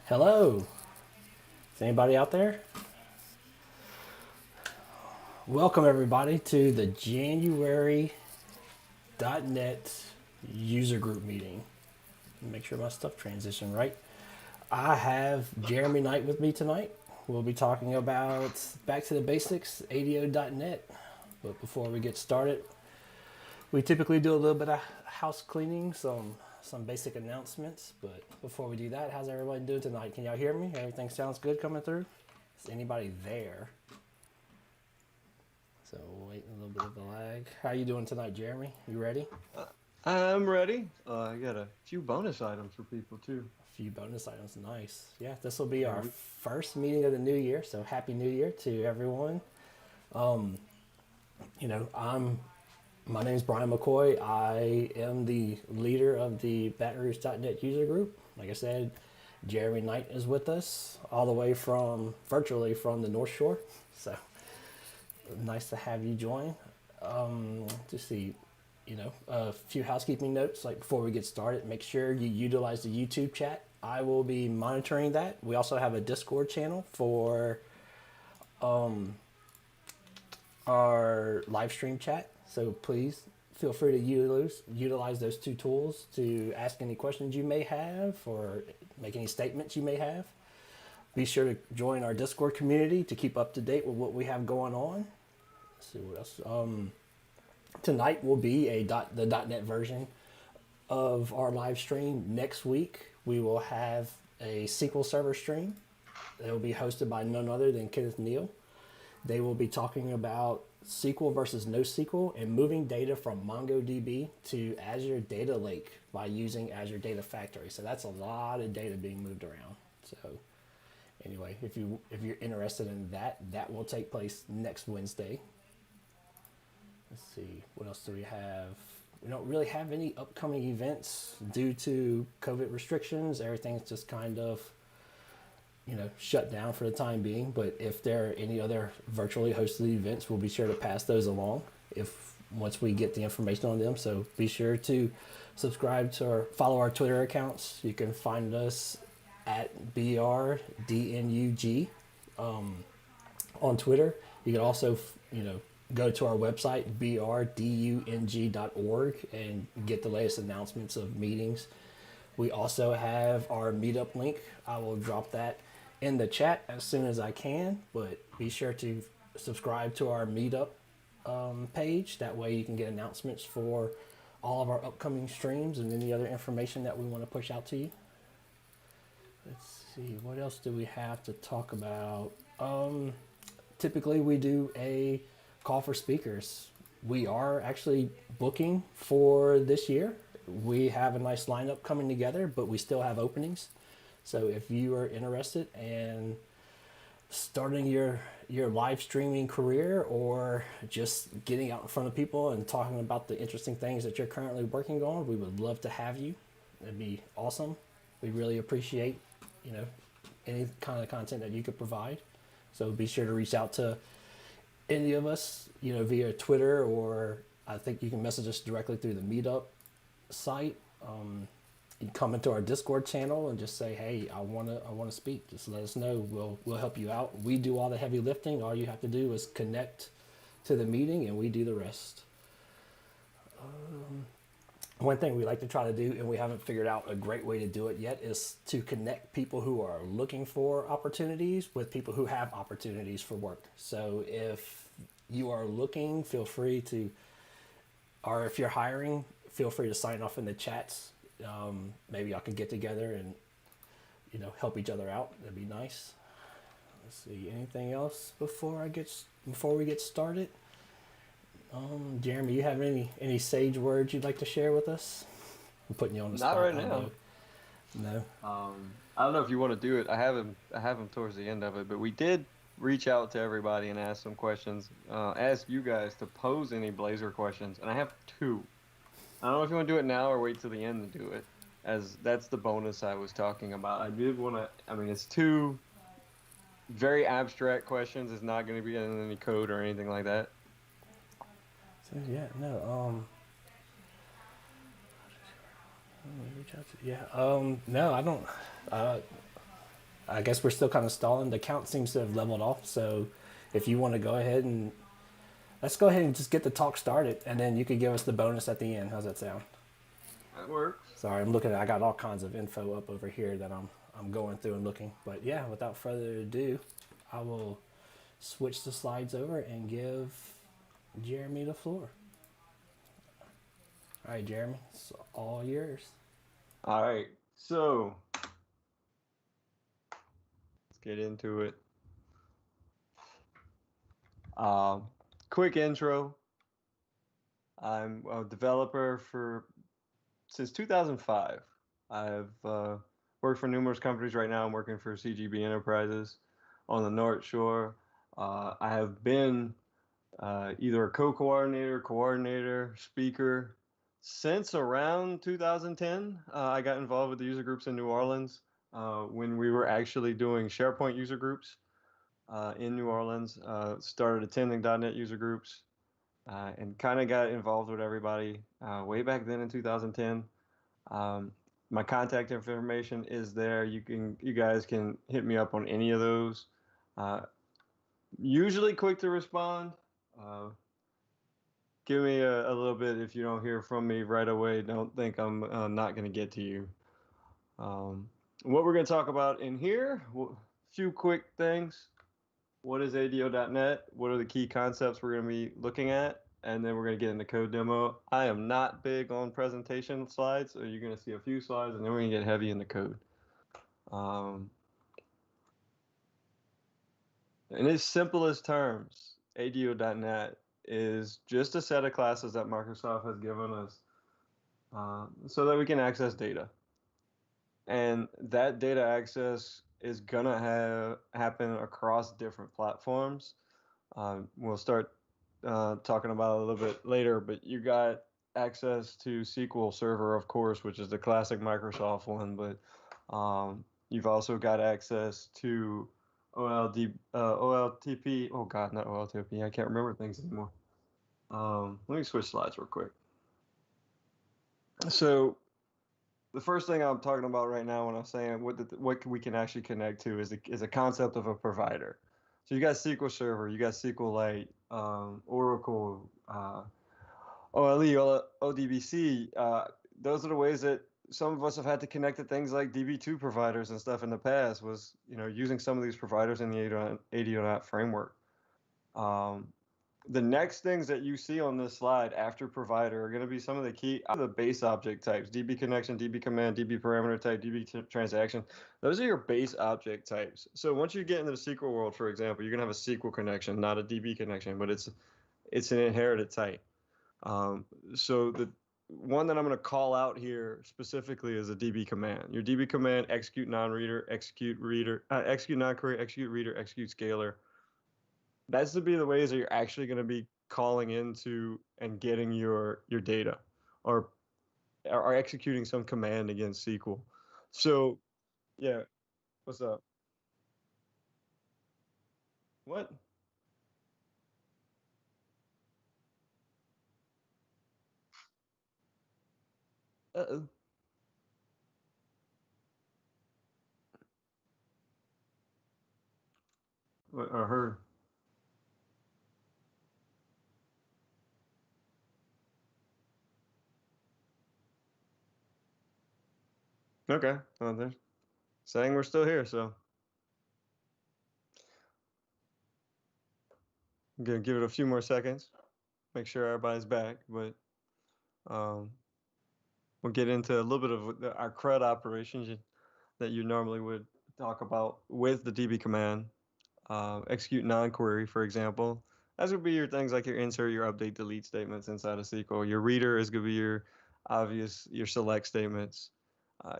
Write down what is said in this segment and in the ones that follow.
Hello. Is anybody out there? Welcome everybody to the January .NET user group meeting. Make sure my stuff transitioned right. I have Jeremy Knight with me tonight. We'll be talking about back to the basics, ADO.NET. But before we get started, we typically do a little bit of house cleaning, some basic announcements. But before we do that, how's everybody doing tonight? Can y'all hear me? Everything sounds good coming through? Is anybody there? So waiting a little bit of a lag. How you doing tonight, Jeremy? You ready? I'm ready. I got a few bonus items for people too. A few bonus items, nice. Yeah, this will be Yeah, our first meeting of the new year, so happy new year to everyone. Um, my name is Brian McCoy. I am the leader of the Baton Rouge.NET user group. Like I said, Jeremy Knight is with us all the way from virtually from the North Shore. So nice to have you join. To see, a few housekeeping notes. Like before we get started, make sure you utilize the YouTube chat. I will be monitoring that. We also have a Discord channel for our live stream chat. So please feel free to utilize those two tools to ask any questions you may have or make any statements you may have. Be sure to join our Discord community to keep up to date with what we have going on. Let's see what else. Tonight will be the .NET version of our live stream. Next week we will have a SQL Server stream. It will be hosted by none other than Kenneth Neal. They will be talking about SQL versus NoSQL and moving data from MongoDB to Azure Data Lake by using Azure Data Factory. So that's a lot of data being moved around. So anyway, if you're interested in that, that will take place next Wednesday. Let's see, what else do we have? We don't really have any upcoming events due to COVID restrictions. Everything's just kind of shut down for the time being. But if there are any other virtually hosted events, we'll be sure to pass those along once we get the information on them. So be sure to subscribe to or follow our Twitter accounts. You can find us at BRDNUG on Twitter. You can also go to our website brdung.org and get the latest announcements of meetings. We also have our meetup link. I will drop that in the chat as soon as I can, but be sure to subscribe to our meetup page. That way you can get announcements for all of our upcoming streams and any other information that we want to push out to you. Let's see, what else do we have to talk about? Typically we do a call for speakers. We are actually booking for this year. We have a nice lineup coming together, but we still have openings. So if you are interested in starting your live streaming career or just getting out in front of people and talking about the interesting things that you're currently working on, we would love to have you. It'd be awesome. We really appreciate, any kind of content that you could provide. So be sure to reach out to any of us, via Twitter, or I think you can message us directly through the meetup site. You can come into our Discord channel and just say, hey, I want to speak. Just let us know. We'll help you out. We do all the heavy lifting. All you have to do is connect to the meeting and we do the rest. One thing we like to try to do, and we haven't figured out a great way to do it yet, is to connect people who are looking for opportunities with people who have opportunities for work. So if you are looking, feel free to, or if you're hiring, feel free to sign off in the chats. Maybe I can get together and, help each other out. That'd be nice. Let's see, anything else before we get started? Jeremy, you have any sage words you'd like to share with us? I'm putting you on the Not spot. right now. No. I don't know if you want to do it. I have them towards the end of it, but we did reach out to everybody and ask some questions. Ask you guys to pose any Blazor questions, and I have two. I don't know if you want to do it now or wait till the end to do it, as that's the bonus I was talking about. I did want to. I mean, it's two very abstract questions. It's not going to be in any code or anything like that. So yeah, no. Reach out to, yeah. No, I don't. Uh, I guess we're still kind of stalling. The count seems to have leveled off. So, if you want to go ahead and let's go ahead and just get the talk started, and then you could give us the bonus at the end. How's that sound? That works. Sorry, I'm looking at. I got all kinds of info up over here that I'm going through and looking. But yeah, without further ado, I will switch the slides over and give Jeremy the floor. All right, Jeremy, it's all yours. All right, so let's get into it. Um, Quick intro. I'm a developer since 2005. I've worked for numerous companies. Right now, I'm working for CGB Enterprises on the North Shore. I have been either a co-coordinator, coordinator, speaker since around 2010. I got involved with the user groups in New Orleans when we were actually doing SharePoint user groups in New Orleans. Started attending .NET user groups and kind of got involved with everybody way back then in 2010. Um, my contact information is there. You guys can hit me up on any of those. Uh, Usually quick to respond. Uh, Give me a little bit if you don't hear from me right away. Don't think I'm not going to get to you. Um, what we're going to talk about in here, a few quick things. What is ADO.NET? What are the key concepts we're going to be looking at? And then we're going to get into code demo. I am not big on presentation slides, so you're going to see a few slides, and then we're going to get heavy into code. Um, in its simplest terms, ADO.NET is just a set of classes that Microsoft has given us so that we can access data. And that data access is gonna happen across different platforms. We'll start talking about it a little bit later, but you got access to SQL Server, of course, which is the classic Microsoft one, but you've also got access to OLTP. Oh God, not OLTP. I can't remember things anymore. Let me switch slides real quick. So the first thing I'm talking about right now when I'm saying what we can actually connect to is a concept of a provider. So you got SQL Server, you got SQLite, Oracle, OLE, ODBC. Those are the ways that some of us have had to connect to things like DB2 providers and stuff in the past. Was using some of these providers in the ADO.NET framework. Um, the next things that you see on this slide after provider are going to be some of the base object types: DB connection, DB command, DB parameter type, DB transaction. Those are your base object types. So once you get into the SQL world, for example, you're going to have a SQL connection, not a DB connection, but it's an inherited type. So the one that I'm going to call out here specifically is a DB command. Your DB command: execute non-reader, execute reader, execute non-query, execute reader, execute scalar. That's to be the ways that you're actually going to be calling into and getting your data, or are executing some command against SQL. So yeah, what's up? What? Uh-oh. What, or her? Okay, well, they're saying we're still here, so I'm gonna give it a few more seconds, make sure everybody's back, but um, we'll get into a little bit of our CRUD operations that you normally would talk about with the DB command. Execute non-query, for example. That's would be your things like your insert, your update, delete statements inside of SQL. Your reader is going to be your select statements.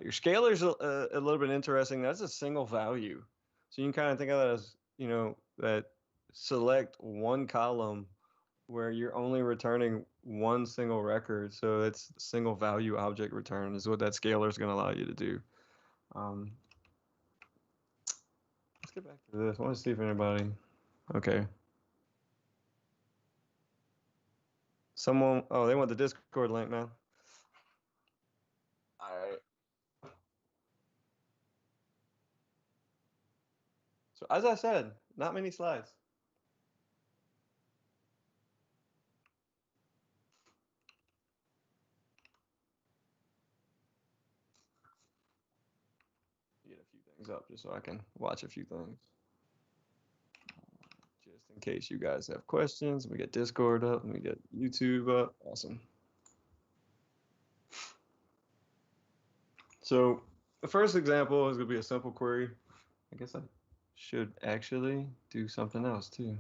Your scalar is a little bit interesting. That's a single value. So you can kind of think of that as, that select one column where you're only returning one single record. So it's single value object return is what that scalar is going to allow you to do. Um, let's get back to this. I want to see if anybody. Okay. Someone, oh, they want the Discord link now. All So as I said, not many slides. Get a few things up just so I can watch a few things. Just in case you guys have questions. We get Discord up and we get YouTube up. Awesome. So the first example is going to be a simple query. I guess I should actually do something else too.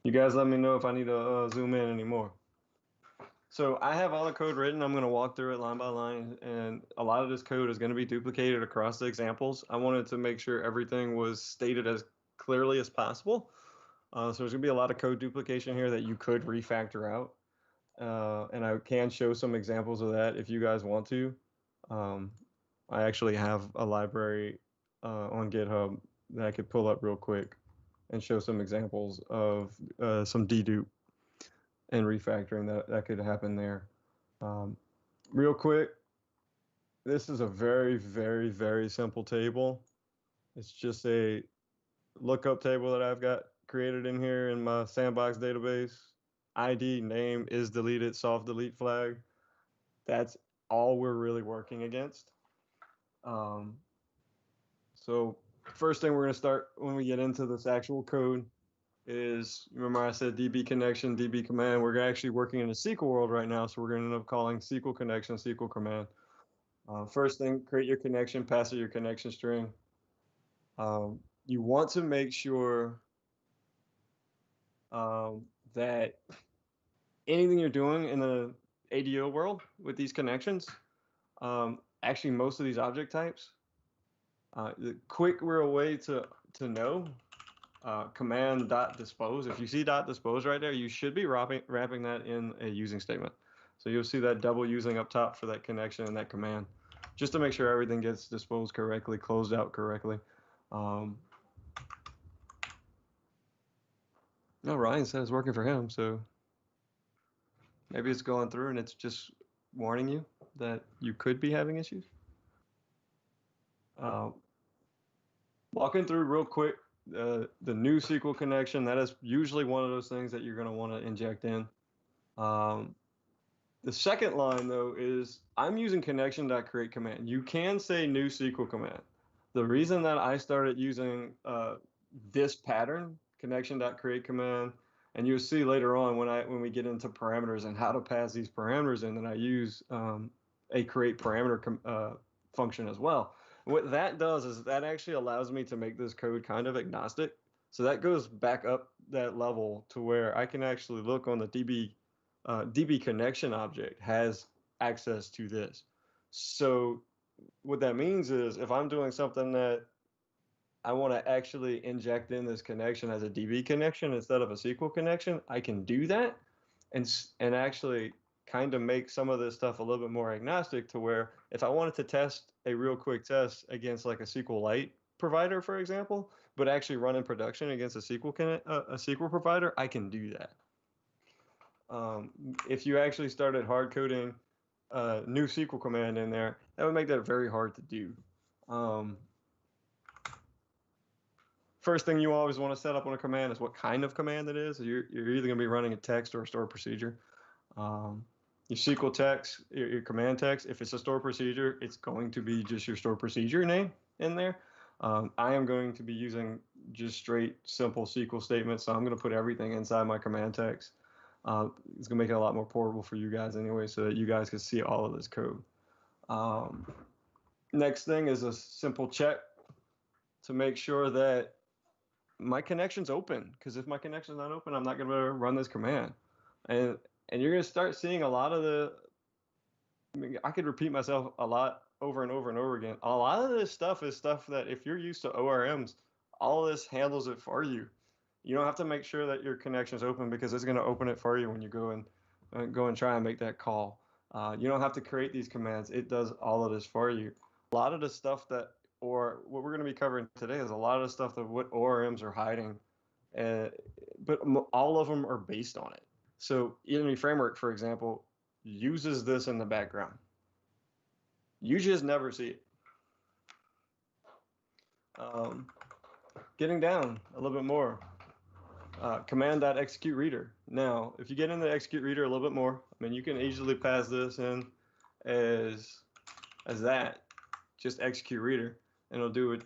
You guys let me know if I need to zoom in anymore. So I have all the code written. I'm going to walk through it line by line, and a lot of this code is going to be duplicated across the examples. I wanted to make sure everything was stated as clearly as possible. So there's going to be a lot of code duplication here that you could refactor out. And I can show some examples of that if you guys want to. I actually have a library on GitHub that I could pull up real quick and show some examples of some dedupe and refactoring that could happen there. Real quick, this is a very, very, very simple table. It's just a lookup table that I've got created in here in my sandbox database. ID, name, is deleted, soft delete flag. That's all we're really working against. So first thing we're going to start when we get into this actual code is, remember I said DB connection, DB command. We're actually working in a SQL world right now, so we're going to end up calling SQL connection, SQL command. First thing, create your connection, pass it your connection string. You want to make sure that anything you're doing in the ADO world with these connections, actually most of these object types, the quick real way to know, command dot dispose. If you see dot dispose right there, you should be wrapping that in a using statement. So you'll see that double using up top for that connection and that command, just to make sure everything gets disposed correctly, closed out correctly. No, Ryan said it's working for him, so maybe it's going through and it's just warning you that you could be having issues. Walking through real quick, the new SQL connection, that is usually one of those things that you're going to want to inject in. The second line, though, is I'm using connection.create command. You can say new SQL command. The reason that I started using this pattern, connection.create command, and you'll see later on when we get into parameters and how to pass these parameters in, that I use a create parameter function as well. What that does is that actually allows me to make this code kind of agnostic. So that goes back up that level to where I can actually look on the DB connection object has access to this. So what that means is if I'm doing something that I want to actually inject in this connection as a DB connection instead of a SQL connection, I can do that and actually kind of make some of this stuff a little bit more agnostic to where if I wanted to test a real quick test against like a SQLite provider, for example, but actually run in production against a SQL provider, I can do that. If you actually started hard coding a new SQL command in there, that would make that very hard to do. First thing you always want to set up on a command is what kind of command it is. You're either going to be running a text or a stored procedure. Your SQL text, your command text, if it's a stored procedure, it's going to be just your stored procedure name in there. I am going to be using just straight, simple SQL statements, so I'm going to put everything inside my command text. It's going to make it a lot more portable for you guys anyway, so that you guys can see all of this code. Next thing is a simple check to make sure that my connection's open, because if my connection's not open, I'm not going to run this command. And you're going to start seeing a lot of I could repeat myself a lot over and over and over again. A lot of this stuff is stuff that if you're used to ORMs, all of this handles it for you. You don't have to make sure that your connection is open because it's going to open it for you when you go and try and make that call. You don't have to create these commands. It does all of this for you. A lot of the stuff or what we're going to be covering today is a lot of the stuff that what ORMs are hiding, but all of them are based on it. So Unity Framework, for example, uses this in the background. You just never see it. Getting down a little bit more, command.execute reader. Now, if you get into execute reader a little bit more, I mean, you can easily pass this in as that, just execute reader, and it'll do it.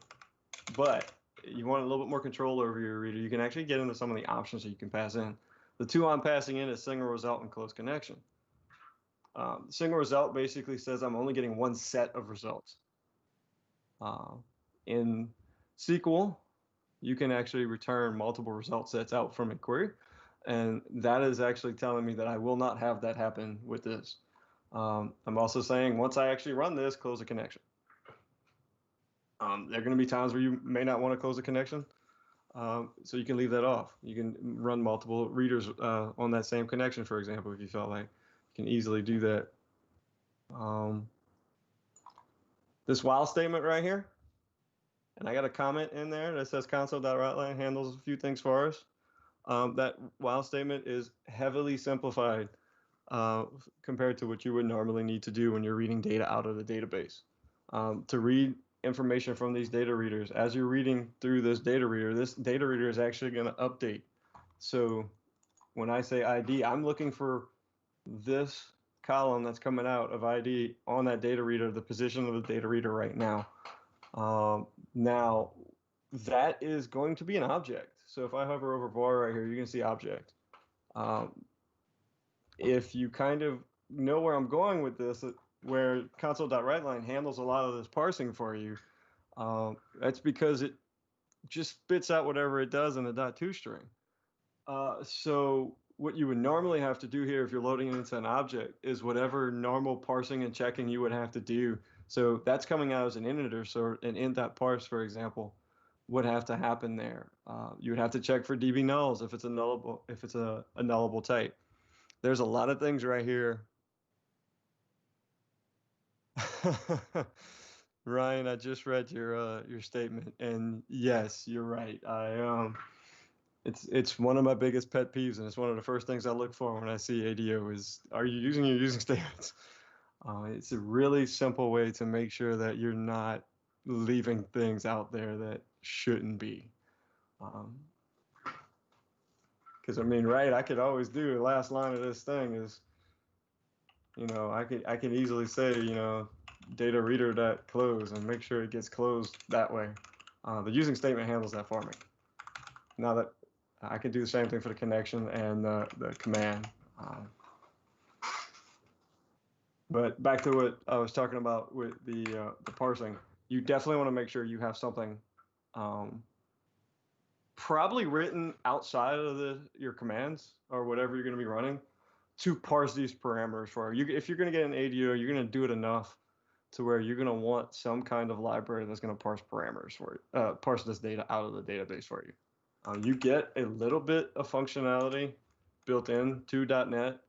But you want a little bit more control over your reader, you can actually get into some of the options that you can pass in. The two I'm passing in is single result and close connection. Single result basically says I'm only getting one set of results. In SQL, you can actually return multiple result sets out from a query, and that is actually telling me that I will not have that happen with this. I'm also saying once I actually run this, close the connection. There are going to be times where you may not want to close the connection, so you can leave that off. You can run multiple readers on that same connection, for example, if you felt like. You can easily do that. This while statement right here, and I got a comment in there that says console.writeline handles a few things for us. That while statement is heavily simplified compared to what you would normally need to do when you're reading data out of the database. To read information from these data readers, as you're reading through this data reader is actually going to update. So when I say ID, I'm looking for this column that's coming out of ID on that data reader, the position of the data reader right now. Now, that is going to be an object. So if I hover over var right here, you can see object. If you kind of know where I'm going with this, where console.writeline handles a lot of this parsing for you, that's because it just spits out whatever it does in a .2 string. So what you would normally have to do here if you're loading it into an object is whatever normal parsing and checking you would have to do. So that's coming out as an integer, so an int.parse, for example, would have to happen there. You would have to check for DB nulls if it's a nullable type. There's a lot of things right here. Ryan, I just read your statement, and yes, you're right. It's one of my biggest pet peeves, and it's one of the first things I look for when I see ADO is, are you using your using statements? It's a really simple way to make sure that you're not leaving things out there that shouldn't be. Because I mean, right, I could always do the last line of this thing is, I can easily say, data reader.close and make sure it gets closed that way. The using statement handles that for me. Now that I can do the same thing for the connection and the command. But back to what I was talking about with the parsing, you definitely want to make sure you have something probably written outside of your commands or whatever you're going to be running to parse these parameters for you. If you're going to get an ADO, you're going to do it enough to where you're going to want some kind of library that's going to parse parameters for you, parse this data out of the database for you. You get a little bit of functionality built in to .NET,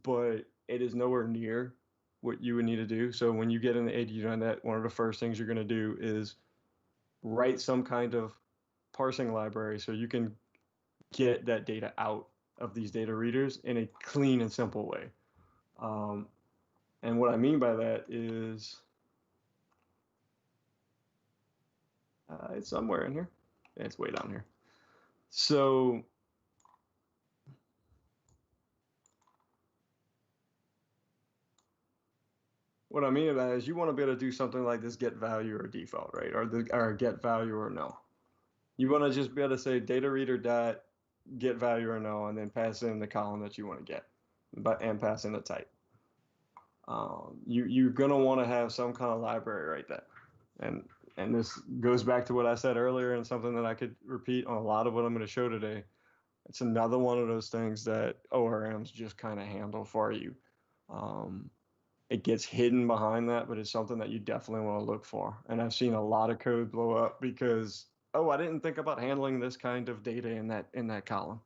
but it is nowhere near what you would need to do. So when you get in the ADO.NET, one of the first things you're going to do is write some kind of parsing library so you can get that data out of these data readers in a clean and simple way. And what I mean by that is it's somewhere in here. It's way down here. So what I mean by that is you want to be able to do something like this get value or default, right? Or get value or no. You want to just be able to say data reader dot get value or no, and then pass in the column that you want to get, and pass in the type. You're going to want to have some kind of library right there. And this goes back to what I said earlier and something that I could repeat on a lot of what I'm going to show today. It's another one of those things that ORMs just kind of handle for you. It gets hidden behind that, but it's something that you definitely want to look for. And I've seen a lot of code blow up because, I didn't think about handling this kind of data in that column.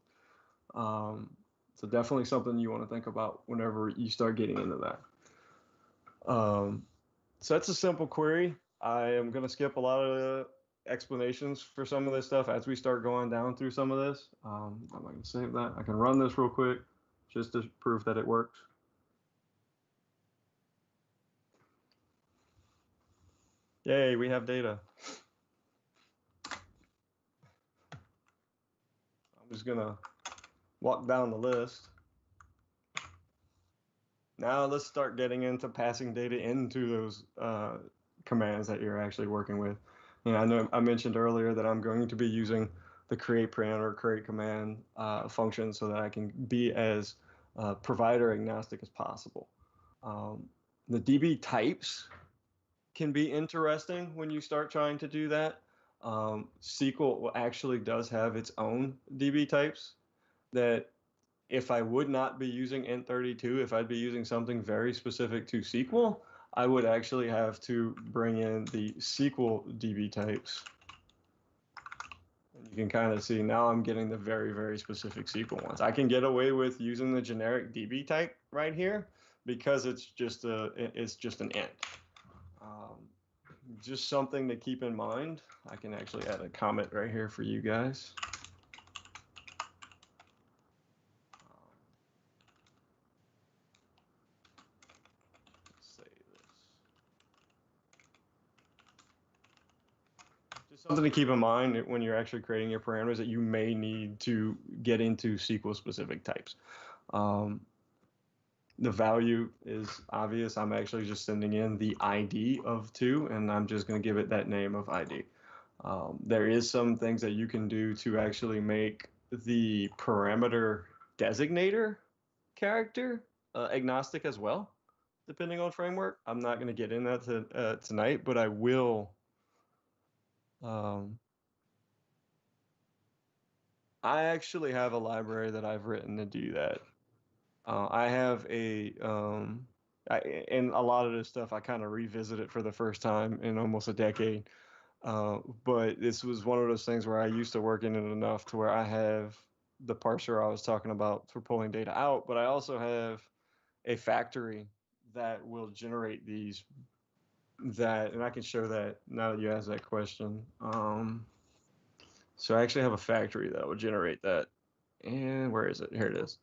So definitely something you want to think about whenever you start getting into that. So that's a simple query. I am going to skip a lot of the explanations for some of this stuff as we start going down through some of this. I'm not going to save that. I can run this real quick just to prove that it works. Yay, we have data. I'm just gonna walk down the list. Now let's start getting into passing data into those commands that you're actually working with. I know I mentioned earlier that I'm going to be using the create parameter, create command function so that I can be as provider agnostic as possible. The DB types can be interesting when you start trying to do that. SQL actually does have its own DB types that if I would not be using int32, if I'd be using something very specific to SQL, I would actually have to bring in the SQL DB types. And you can kind of see now I'm getting the very, very specific SQL ones. I can get away with using the generic DB type right here because it's just an int. Just something to keep in mind. I can actually add a comment right here for you guys. Say this. Just something to keep in mind when you're actually creating your parameters that you may need to get into SQL specific types. The value is obvious. I'm actually just sending in the ID of 2, and I'm just going to give it that name of ID. There is some things that you can do to actually make the parameter designator character agnostic as well, depending on framework. I'm not going to get in that tonight, but I will. I actually have a library that I've written to do that. I have and a lot of this stuff I kind of revisited for the first time in almost a decade. But this was one of those things where I used to work in it enough to where I have the parser I was talking about for pulling data out, but I also have a factory that will generate these and I can show that now that you ask that question. So I actually have a factory that will generate that. And where is it? Here it is.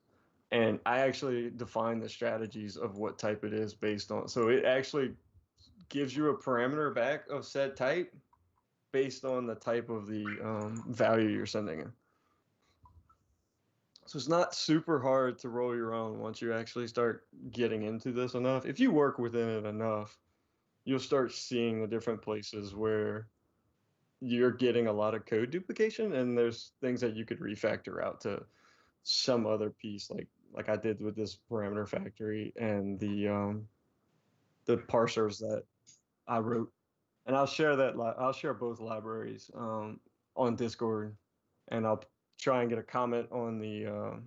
And I actually define the strategies of what type it is based on. So it actually gives you a parameter back of said type based on the type of the value you're sending in. So it's not super hard to roll your own once you actually start getting into this enough. If you work within it enough, you'll start seeing the different places where you're getting a lot of code duplication, and there's things that you could refactor out to some other piece, like I did with this parameter factory and the parsers that I wrote. And I'll share I'll share both libraries on Discord, and I'll try and get a comment on the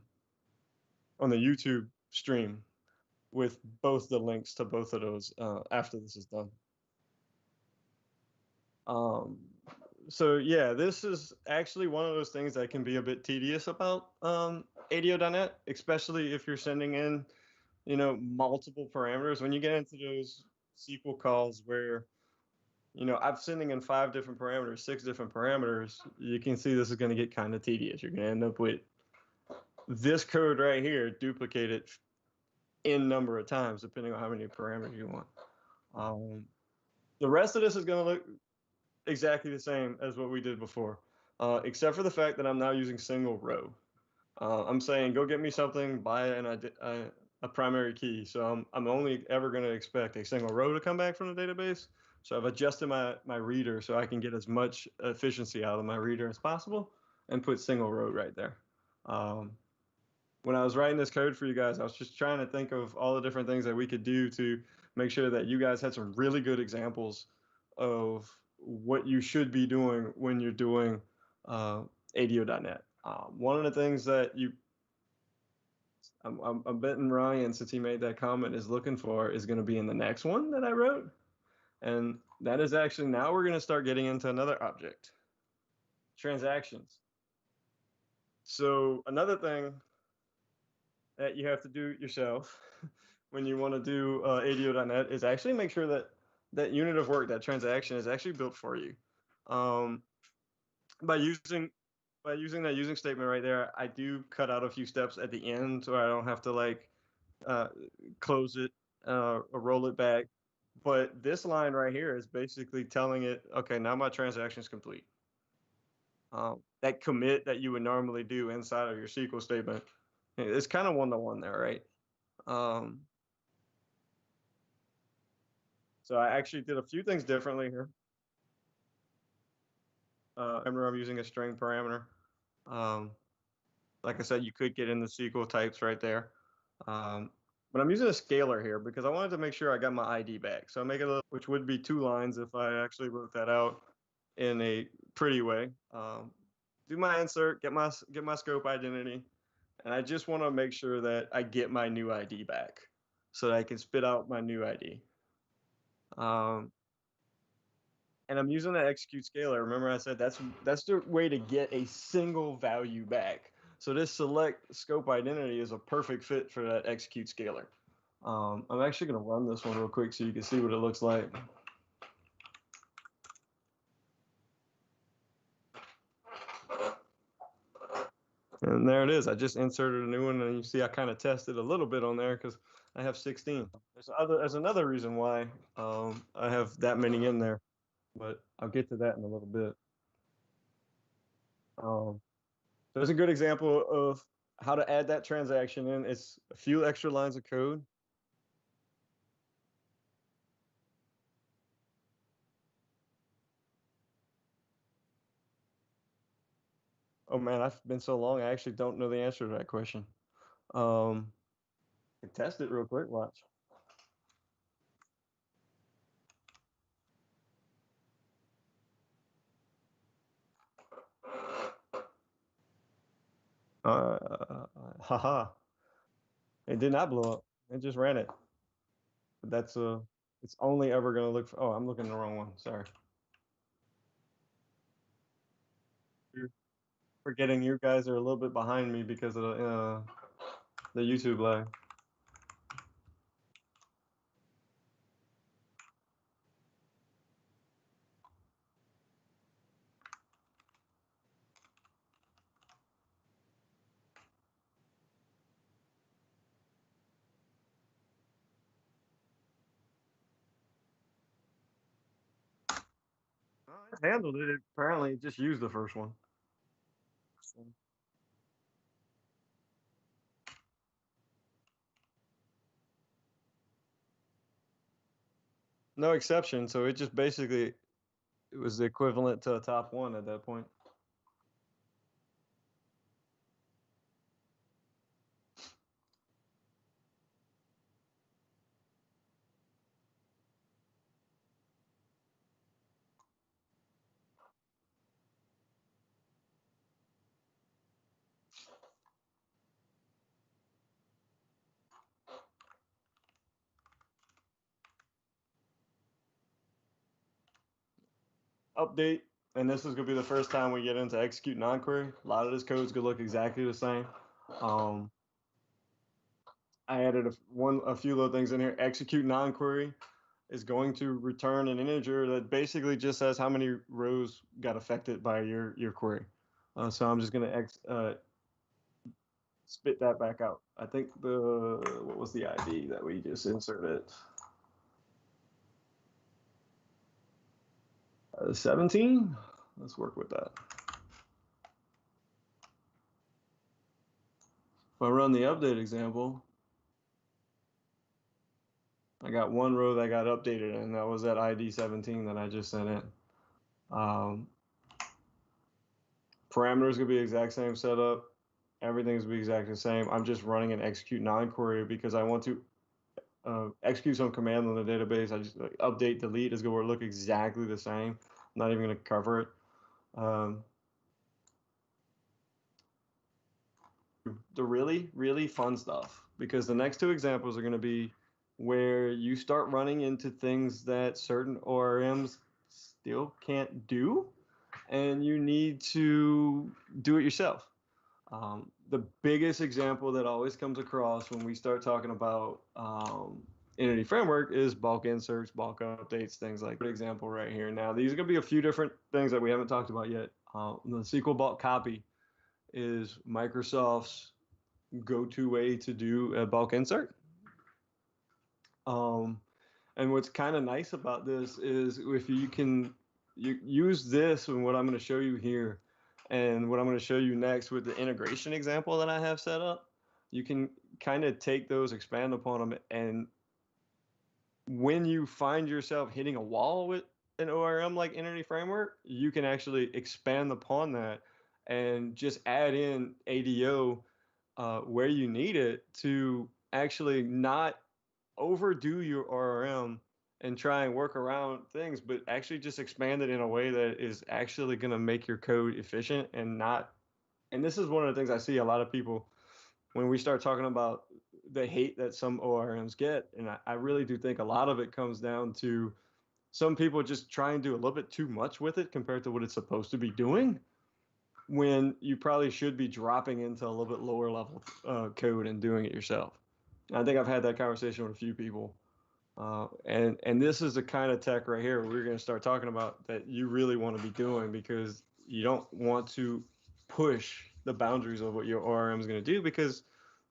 YouTube stream with both the links to both of those after this is done. Um, so yeah, this is actually one of those things that can be a bit tedious about ADO.NET, especially if you're sending in, multiple parameters. When you get into those SQL calls where, I'm sending in 5 different parameters, 6 different parameters, you can see this is going to get kind of tedious. You're going to end up with this code right here duplicated in number of times, depending on how many parameters you want. The rest of this is going to look exactly the same as what we did before, except for the fact that I'm now using single row. I'm saying go get me something by a primary key. So I'm only ever going to expect a single row to come back from the database. So I've adjusted my reader so I can get as much efficiency out of my reader as possible and put single row right there. When I was writing this code for you guys, I was just trying to think of all the different things that we could do to make sure that you guys had some really good examples of what you should be doing when you're doing ADO.NET. One of the things that I'm betting Ryan, since he made that comment, is looking for is going to be in the next one that I wrote. And that is actually, now we're going to start getting into another object, transactions. So another thing that you have to do yourself when you want to do ADO.NET is actually make sure that that unit of work, that transaction, is actually built for you. By using that using statement right there, I do cut out a few steps at the end so I don't have to close it or roll it back. But this line right here is basically telling it, okay, now my transaction is complete. That commit that you would normally do inside of your SQL statement, it's kind of one-to-one there, right? So I actually did a few things differently here. Remember, I'm using a string parameter. Like I said, you could get in the SQL types right there. But I'm using a scalar here because I wanted to make sure I got my ID back. So I make it a little, which would be 2 lines if I actually wrote that out in a pretty way. Do my insert, get my scope identity, and I just want to make sure that I get my new ID back so that I can spit out my new ID. And I'm using the execute scalar. Remember I said that's the way to get a single value back. So this select scope identity is a perfect fit for that execute scalar. I'm actually going to run this one real quick so you can see what it looks like. And there it is. I just inserted a new one, and you see I kind of tested a little bit on there because I have 16. There's another reason why I have that many in there, but I'll get to that in a little bit. So it's a good example of how to add that transaction in. It's a few extra lines of code. Oh man, I've been so long, I actually don't know the answer to that question. I can test it real quick. Watch. Haha. It did not blow up. It just ran it. But that's it's only ever gonna look for, oh, I'm looking at the wrong one. Sorry. You're forgetting you guys are a little bit behind me because of the YouTube lag. Oh, it handled it. Apparently, it just used the first one. No exception. So it just basically it was the equivalent to a top one at that point. Update, and this is going to be the first time we get into execute non-query. A lot of this code is going to look exactly the same. I added a few little things in here. Execute non-query is going to return an integer that basically just says how many rows got affected by your query. So I'm just going to spit that back out. I think what was the ID that we just inserted? 17. Let's work with that. If I run the update example, I got one row that got updated, and that was that ID 17 that I just sent in. Parameters gonna be the exact same setup. Everything's gonna be exactly the same. I'm just running an execute non-query because I want to execute some command on the database. I just update, delete is gonna look exactly the same. I'm not even gonna cover it. The really, really fun stuff, because the next 2 examples are going to be where you start running into things that certain ORMs still can't do, and you need to do it yourself. The biggest example that always comes across when we start talking about Entity Framework is bulk inserts, bulk updates, things like that. Example right here. Now, these are going to be a few different things that we haven't talked about yet. The SQL Bulk Copy is Microsoft's go-to way to do a bulk insert. And And what's kind of nice about this is if you use this and what I'm going to show you here and what I'm going to show you next with the integration example that I have set up, you can kind of take those, expand upon them, and when you find yourself hitting a wall with an ORM like Entity Framework, you can actually expand upon that and just add in ADO where you need it to actually not overdo your ORM and try and work around things, but actually just expand it in a way that is actually going to make your code efficient and not. And this is one of the things I see a lot of people when we start talking about the hate that some ORMs get. And I really do think a lot of it comes down to some people just try and do a little bit too much with it compared to what it's supposed to be doing, when you probably should be dropping into a little bit lower level code and doing it yourself. I think I've had that conversation with a few people. And this is the kind of tech right here we're going to start talking about that you really want to be doing, because you don't want to push the boundaries of what your ORM is going to do, because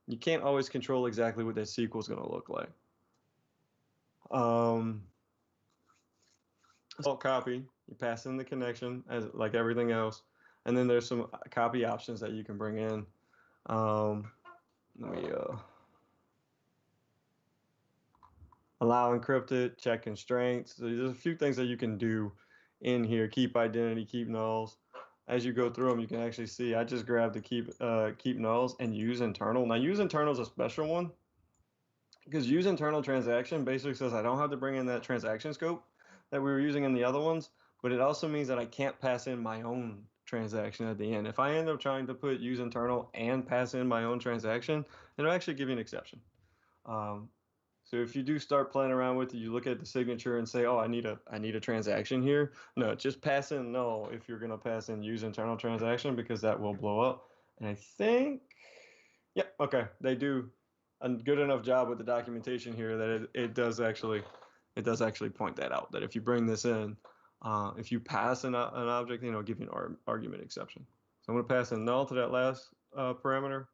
you can't always control exactly what that SQL is going to look like. Bulk copy, you pass in the connection as like everything else, and then there's some copy options that you can bring in. Let me allow encrypted, check constraints. So there's a few things that you can do in here. Keep identity, keep nulls. As you go through them, you can actually see. I just grabbed the keep nulls and use internal. Now, use internal is a special one, because use internal transaction basically says I don't have to bring in that transaction scope that we were using in the other ones, but it also means that I can't pass in my own transaction at the end. If I end up trying to put use internal and pass in my own transaction, it'll actually give you an exception. So if you do start playing around with it, you look at the signature and say, oh, I need a transaction here. No, just pass in null if you're going to pass in use internal transaction, because that will blow up. And I think, yep, okay, they do a good enough job with the documentation here that it does actually point that out, that if you bring this in, if you pass an object, it'll give you an argument exception. So I'm going to pass in null to that last parameter.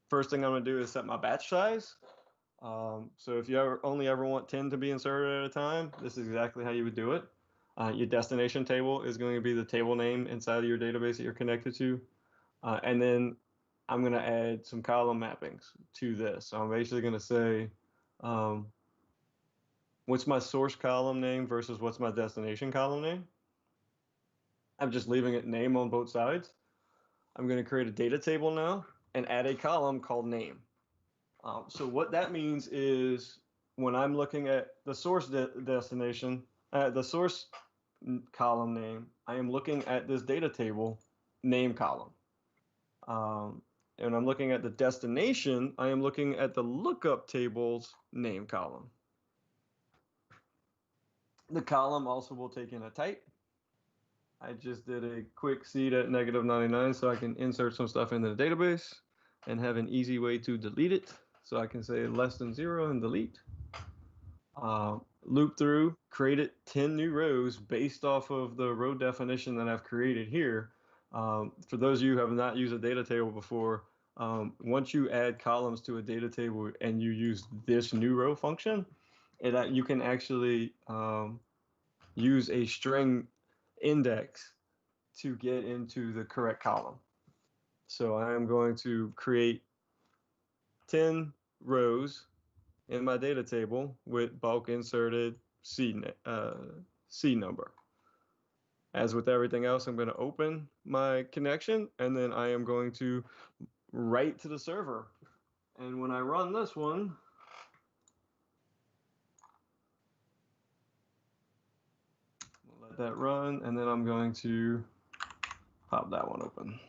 First thing I'm going to do is set my batch size. So if you only ever want 10 to be inserted at a time, this is exactly how you would do it. Your destination table is going to be the table name inside of your database that you're connected to. And then I'm going to add some column mappings to this. So I'm basically going to say, what's my source column name versus what's my destination column name? I'm just leaving it name on both sides. I'm going to create a data table now and add a column called name. So what that means is when I'm looking at the source destination, the source column name, I am looking at this data table name column. And I'm looking at the destination, I am looking at the lookup table's name column. The column also will take in a type. I just did a quick seed at -99 so I can insert some stuff into the database and have an easy way to delete it. So I can say less than 0 and delete. Loop through, created 10 new rows based off of the row definition that I've created here. For those of you who have not used a data table before, once you add columns to a data table and you use this new row function, you can actually use a string index to get into the correct column. So I am going to create 10 rows in my data table with bulk inserted C number. As with everything else, I'm going to open my connection, and then I am going to write to the server. And when I run this one, let that run, and then I'm going to pop that one open.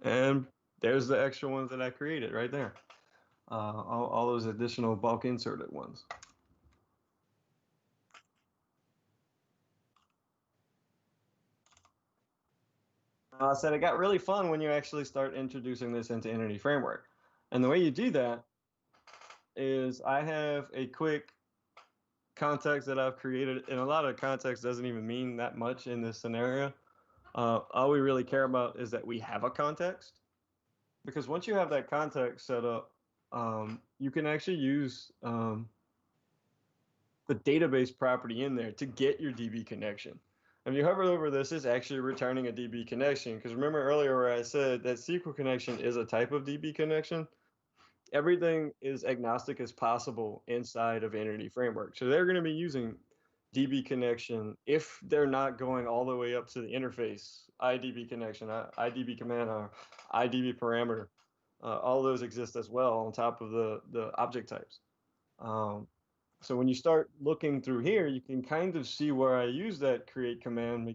And there's the extra ones that I created right there. All those additional bulk inserted ones. I said it got really fun when you actually start introducing this into Entity Framework. And the way you do that is I have a quick context that I've created, and a lot of context doesn't even mean that much in this scenario. All we really care about is that we have a context. because once you have that context set up, you can actually use the database property in there to get your DB connection. If you hover over this, it's actually returning a DB connection. Because remember earlier where I said that SQL connection is a type of DB connection? Everything is agnostic as possible inside of Entity Framework. So they're going to be using DB connection if they're not going all the way up to the interface, IDB connection, IDB command, or IDB parameter. All those exist as well on top of the object types. So when you start looking through here, you can kind of see where I use that create command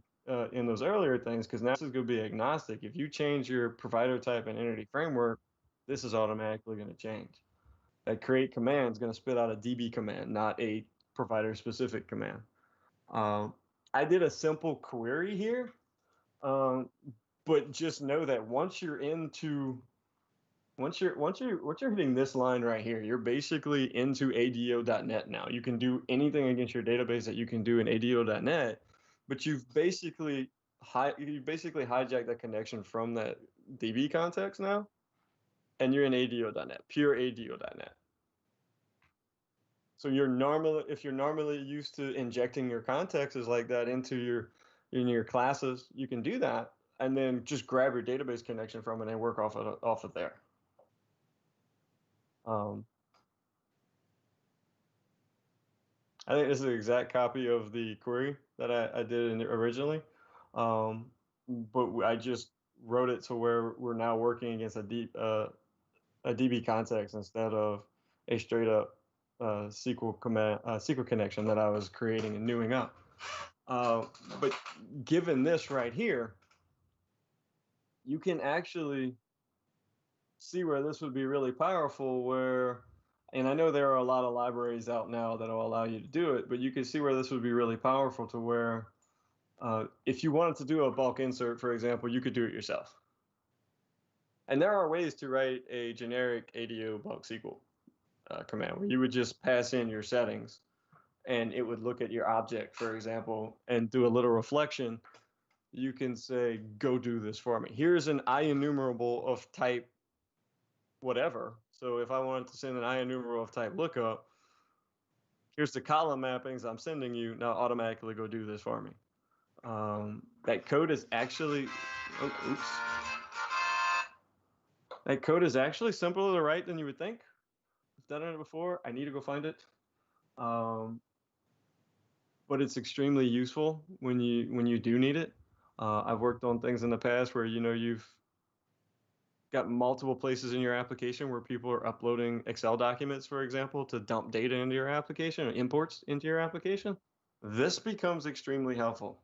in those earlier things, because now this is going to be agnostic. If you change your provider type and entity framework, this is automatically going to change. That create command is going to spit out a DB command, not a provider specific command. I did a simple query here, but just know that once you're hitting this line right here, you're basically into ADO.NET now. You can do anything against your database that you can do in ADO.NET, but you've basically hijacked that connection from that DB context now, and you're in ADO.NET, pure ADO.NET. So if you're normally used to injecting your contexts like that into your classes, you can do that, and then just grab your database connection from it and work off of there. I think this is an exact copy of the query that I did originally, but I just wrote it to where we're now working against a DB context instead of a straight up SQL connection that I was creating and newing up. But given this right here, you can actually see where this would be really powerful, and I know there are a lot of libraries out now that will allow you to do it, but you can see where this would be really powerful to where if you wanted to do a bulk insert, for example, you could do it yourself. And there are ways to write a generic ADO bulk SQL command where you would just pass in your settings and it would look at your object, for example, and do a little reflection. You can say, go do this for me. Here's an IEnumerable of type whatever. So if I wanted to send an IEnumerable of type lookup, here's the column mappings I'm sending you. Now automatically go do this for me. That code is actually, That code is actually simpler to write than you would think. I've done it before. I need to go find it. But it's extremely useful when you do need it. I've worked on things in the past where you've got multiple places in your application where people are uploading Excel documents, for example, to dump data into your application or imports into your application. This becomes extremely helpful.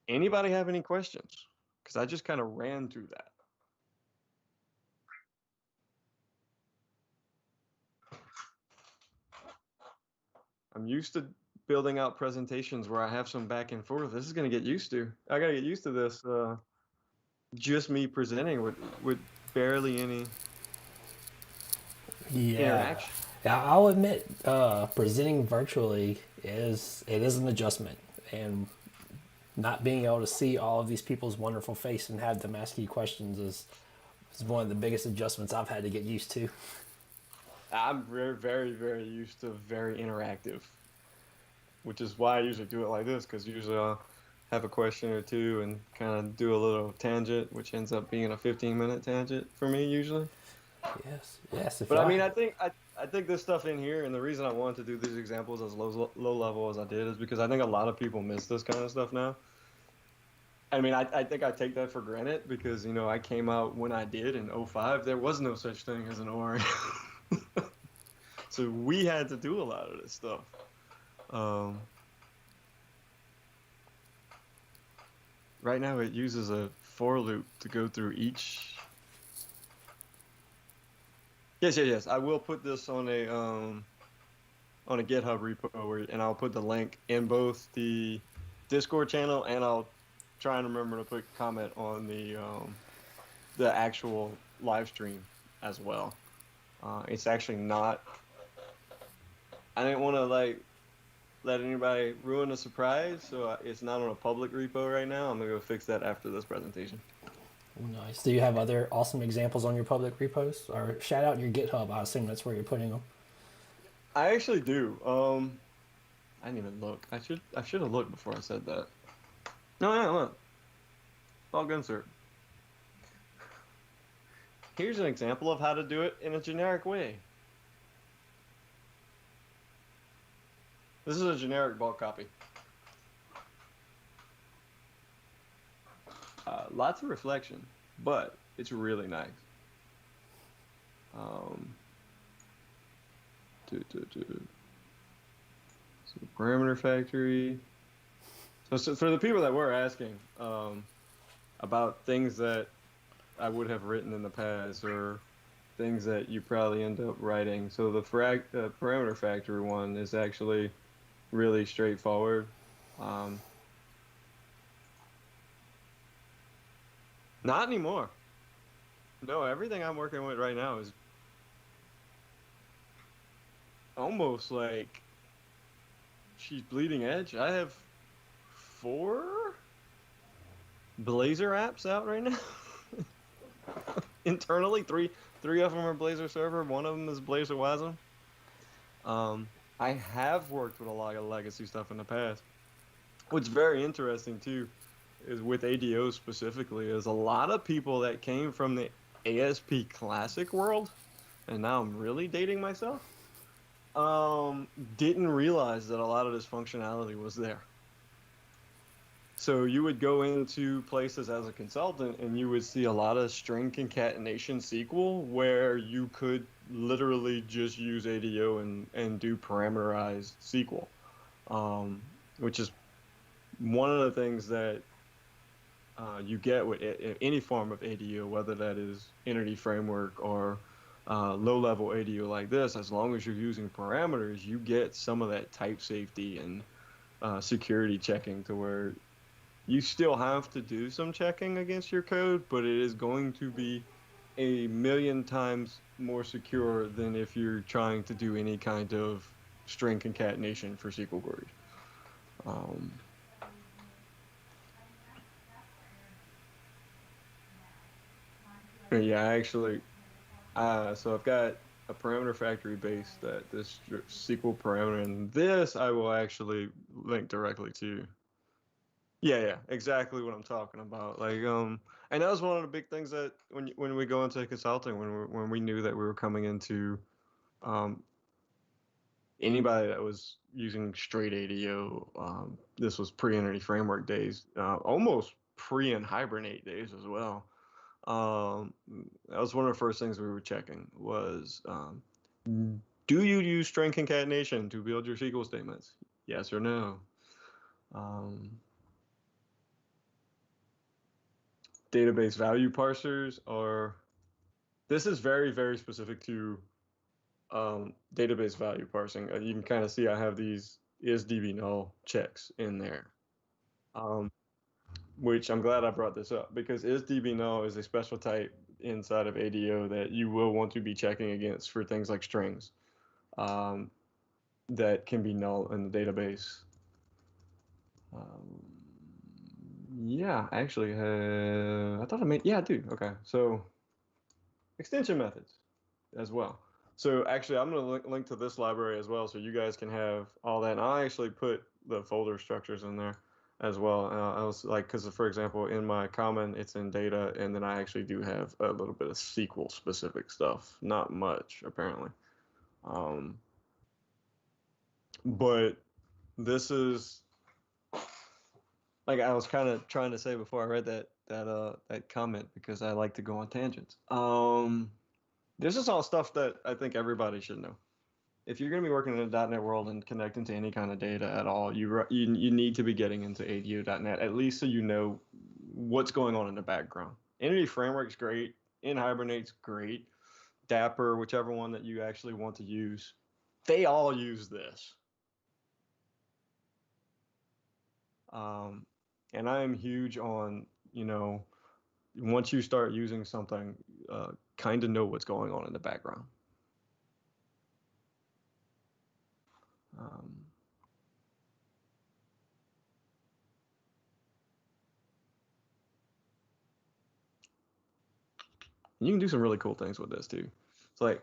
Anybody have any questions? Because I just kind of ran through that. I'm used to building out presentations where I have some back and forth. This is going to get used to. I got to get used to this. Just me presenting with barely any interaction. Yeah, I'll admit, presenting virtually is an adjustment, and not being able to see all of these people's wonderful face and have them ask you questions is one of the biggest adjustments I've had to get used to. I'm very, very, very used to very interactive, which is why I usually do it like this, because usually I'll have a question or two and kind of do a little tangent, which ends up being a 15-minute tangent for me usually. Yes. But I mean, I think this stuff in here, and the reason I wanted to do these examples as low level as I did is because I think a lot of people miss this kind of stuff now. I mean, I think I take that for granted because, I came out when I did in 2005. There was no such thing as an OR. So we had to do a lot of this stuff. Right now it uses a for loop to go through each. Yes. I will put this on a GitHub repo and I'll put the link in both the Discord channel, and I'll try and remember to put comment on the actual live stream as well. It's actually not. I didn't want to let anybody ruin the surprise, so it's not on a public repo right now. I'm gonna go fix that after this presentation. Nice. Do you have other awesome examples on your public repos? Or shout out your GitHub. I assume that's where you're putting them. I actually do. I didn't even look. I should have looked before I said that. No, yeah, look. Log insert. Here's an example of how to do it in a generic way. This is a generic bulk copy. Lots of reflection, but it's really nice. So parameter factory. So for the people that were asking about things that I would have written in the past or things that you probably end up writing, so the parameter factory one is actually really straightforward. Not anymore. No, everything I'm working with right now is almost like she's bleeding edge. I have 4 Blazor apps out right now. Internally, three of them are Blazor server. One of them is Blazor Wasm. I have worked with a lot of legacy stuff in the past. What's very interesting too is with ADO specifically is a lot of people that came from the ASP Classic world, and now I'm really dating myself, didn't realize that a lot of this functionality was there. So you would go into places as a consultant and you would see a lot of string concatenation SQL where you could literally just use ADO and do parameterized SQL, which is one of the things that you get with any form of ADO, whether that is Entity Framework or low-level ADO like this. As long as you're using parameters, you get some of that type safety and security checking to where you still have to do some checking against your code, but it is going to be a million times more secure than if you're trying to do any kind of string concatenation for SQL queries. Yeah, actually, so I've got a parameter factory base that this SQL parameter, and this I will actually link directly to. Yeah, exactly what I'm talking about. Like, and that was one of the big things that when we go into consulting, when we knew that we were coming into, anybody that was using straight ADO, this was pre-Entity Framework days, almost pre and Hibernate days as well. That was one of the first things we were checking was, do you use string concatenation to build your SQL statements? Yes or no? Database value parsers are, this is very, very specific to database value parsing. You can kind of see I have these is DB null checks in there, which I'm glad I brought this up because is DB null is a special type inside of ADO that you will want to be checking against for things like strings that can be null in the database. Yeah, actually, I thought I made, yeah, I do. Okay, so extension methods as well. So actually, I'm going to link to this library as well so you guys can have all that. And I actually put the folder structures in there as well. I was like, because for example, in my common, it's in data, and then I actually do have a little bit of SQL specific stuff. Not much, apparently. But this is, like I was kind of trying to say before I read that comment, because I like to go on tangents. This is all stuff that I think everybody should know. If you're going to be working in the .NET world and connecting to any kind of data at all, you need to be getting into ADO.NET, at least so you know what's going on in the background. Entity Framework's great. Hibernate's great. Dapper, whichever one that you actually want to use, they all use this. And I am huge on, once you start using something, kind of know what's going on in the background. You can do some really cool things with this too. It's like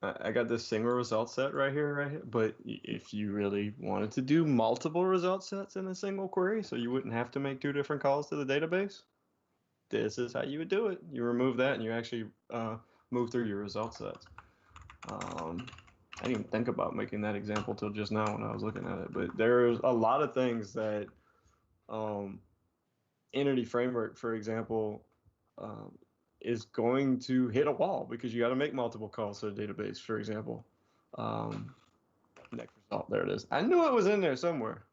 I got this single result set right here. But if you really wanted to do multiple result sets in a single query, so you wouldn't have to make 2 different calls to the database, this is how you would do it. You remove that and you actually move through your result sets. I didn't even think about making that example till just now when I was looking at it. But there's a lot of things that Entity Framework, for example, is going to hit a wall because you got to make multiple calls to the database, for example. Next result, there it is. I knew it was in there somewhere.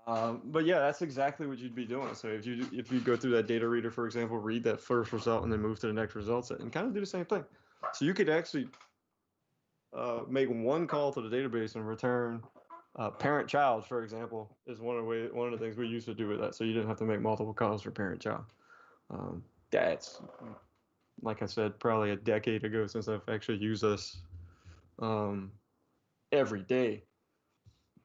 But yeah, that's exactly what you'd be doing. So if you go through that data reader, for example, read that first result and then move to the next result set and kind of do the same thing. So you could actually make one call to the database and return parent-child, for example, is one of the things we used to do with that. So you didn't have to make multiple calls for parent-child. That's, like I said, probably a decade ago since I've actually used this every day.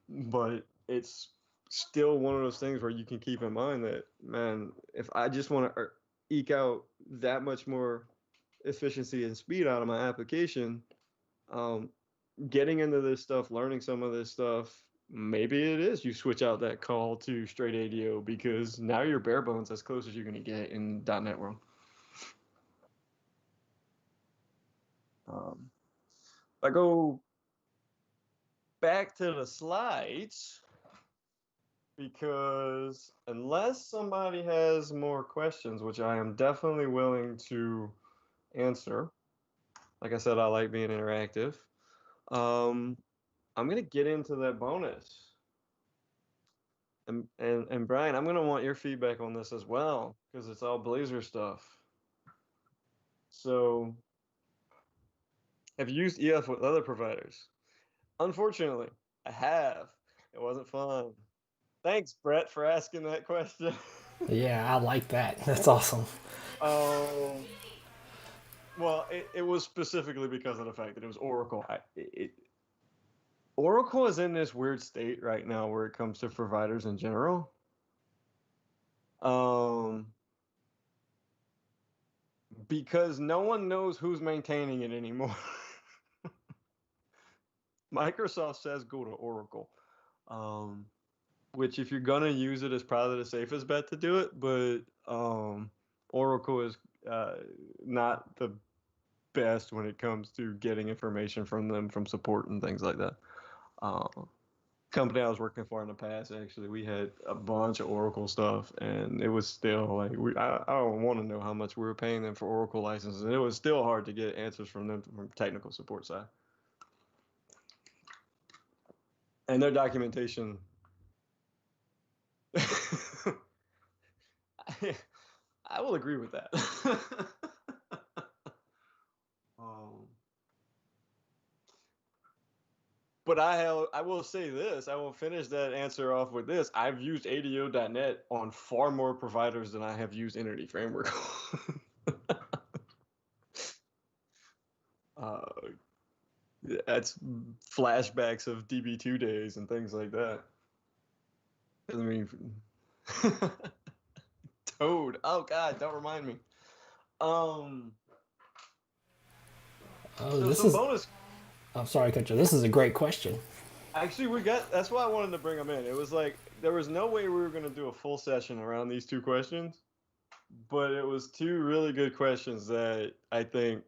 But it's still one of those things where you can keep in mind that, man, if I just want to eke out that much more efficiency and speed out of my application, getting into this stuff, learning some of this stuff, maybe it is you switch out that call to straight ADO because now you're bare bones as close as you're going to get in .NET world. If I go back to the slides, because unless somebody has more questions, which I am definitely willing to answer, like I said, I like being interactive. I'm going to get into that bonus. And Brian, I'm going to want your feedback on this as well, because it's all Blazor stuff. So, have you used EF with other providers? Unfortunately, I have. It wasn't fun. Thanks, Brett, for asking that question. Yeah, I like that. That's awesome. Well, it was specifically because of the fact that it was Oracle. Oracle is in this weird state right now where it comes to providers in general. Because no one knows who's maintaining it anymore. Microsoft says go to Oracle, which if you're gonna use it is probably the safest bet to do it. But Oracle is not the best when it comes to getting information from them, from support and things like that. Company I was working for in the past, actually, we had a bunch of Oracle stuff, and it was still like I don't want to know how much we were paying them for Oracle licenses, and it was still hard to get answers from them from technical support side. And their documentation, I will agree with that. But I will say this. I will finish that answer off with this. I've used ADO.NET on far more providers than I have used Entity Framework. That's flashbacks of DB2 days and things like that. I mean, Toad. Oh God, don't remind me. Oh, So this some is. bonus. I'm sorry, Coach. This is a great question. Actually, that's why I wanted to bring them in. It was like there was no way we were going to do a full session around these 2 questions, but it was 2 really good questions that I think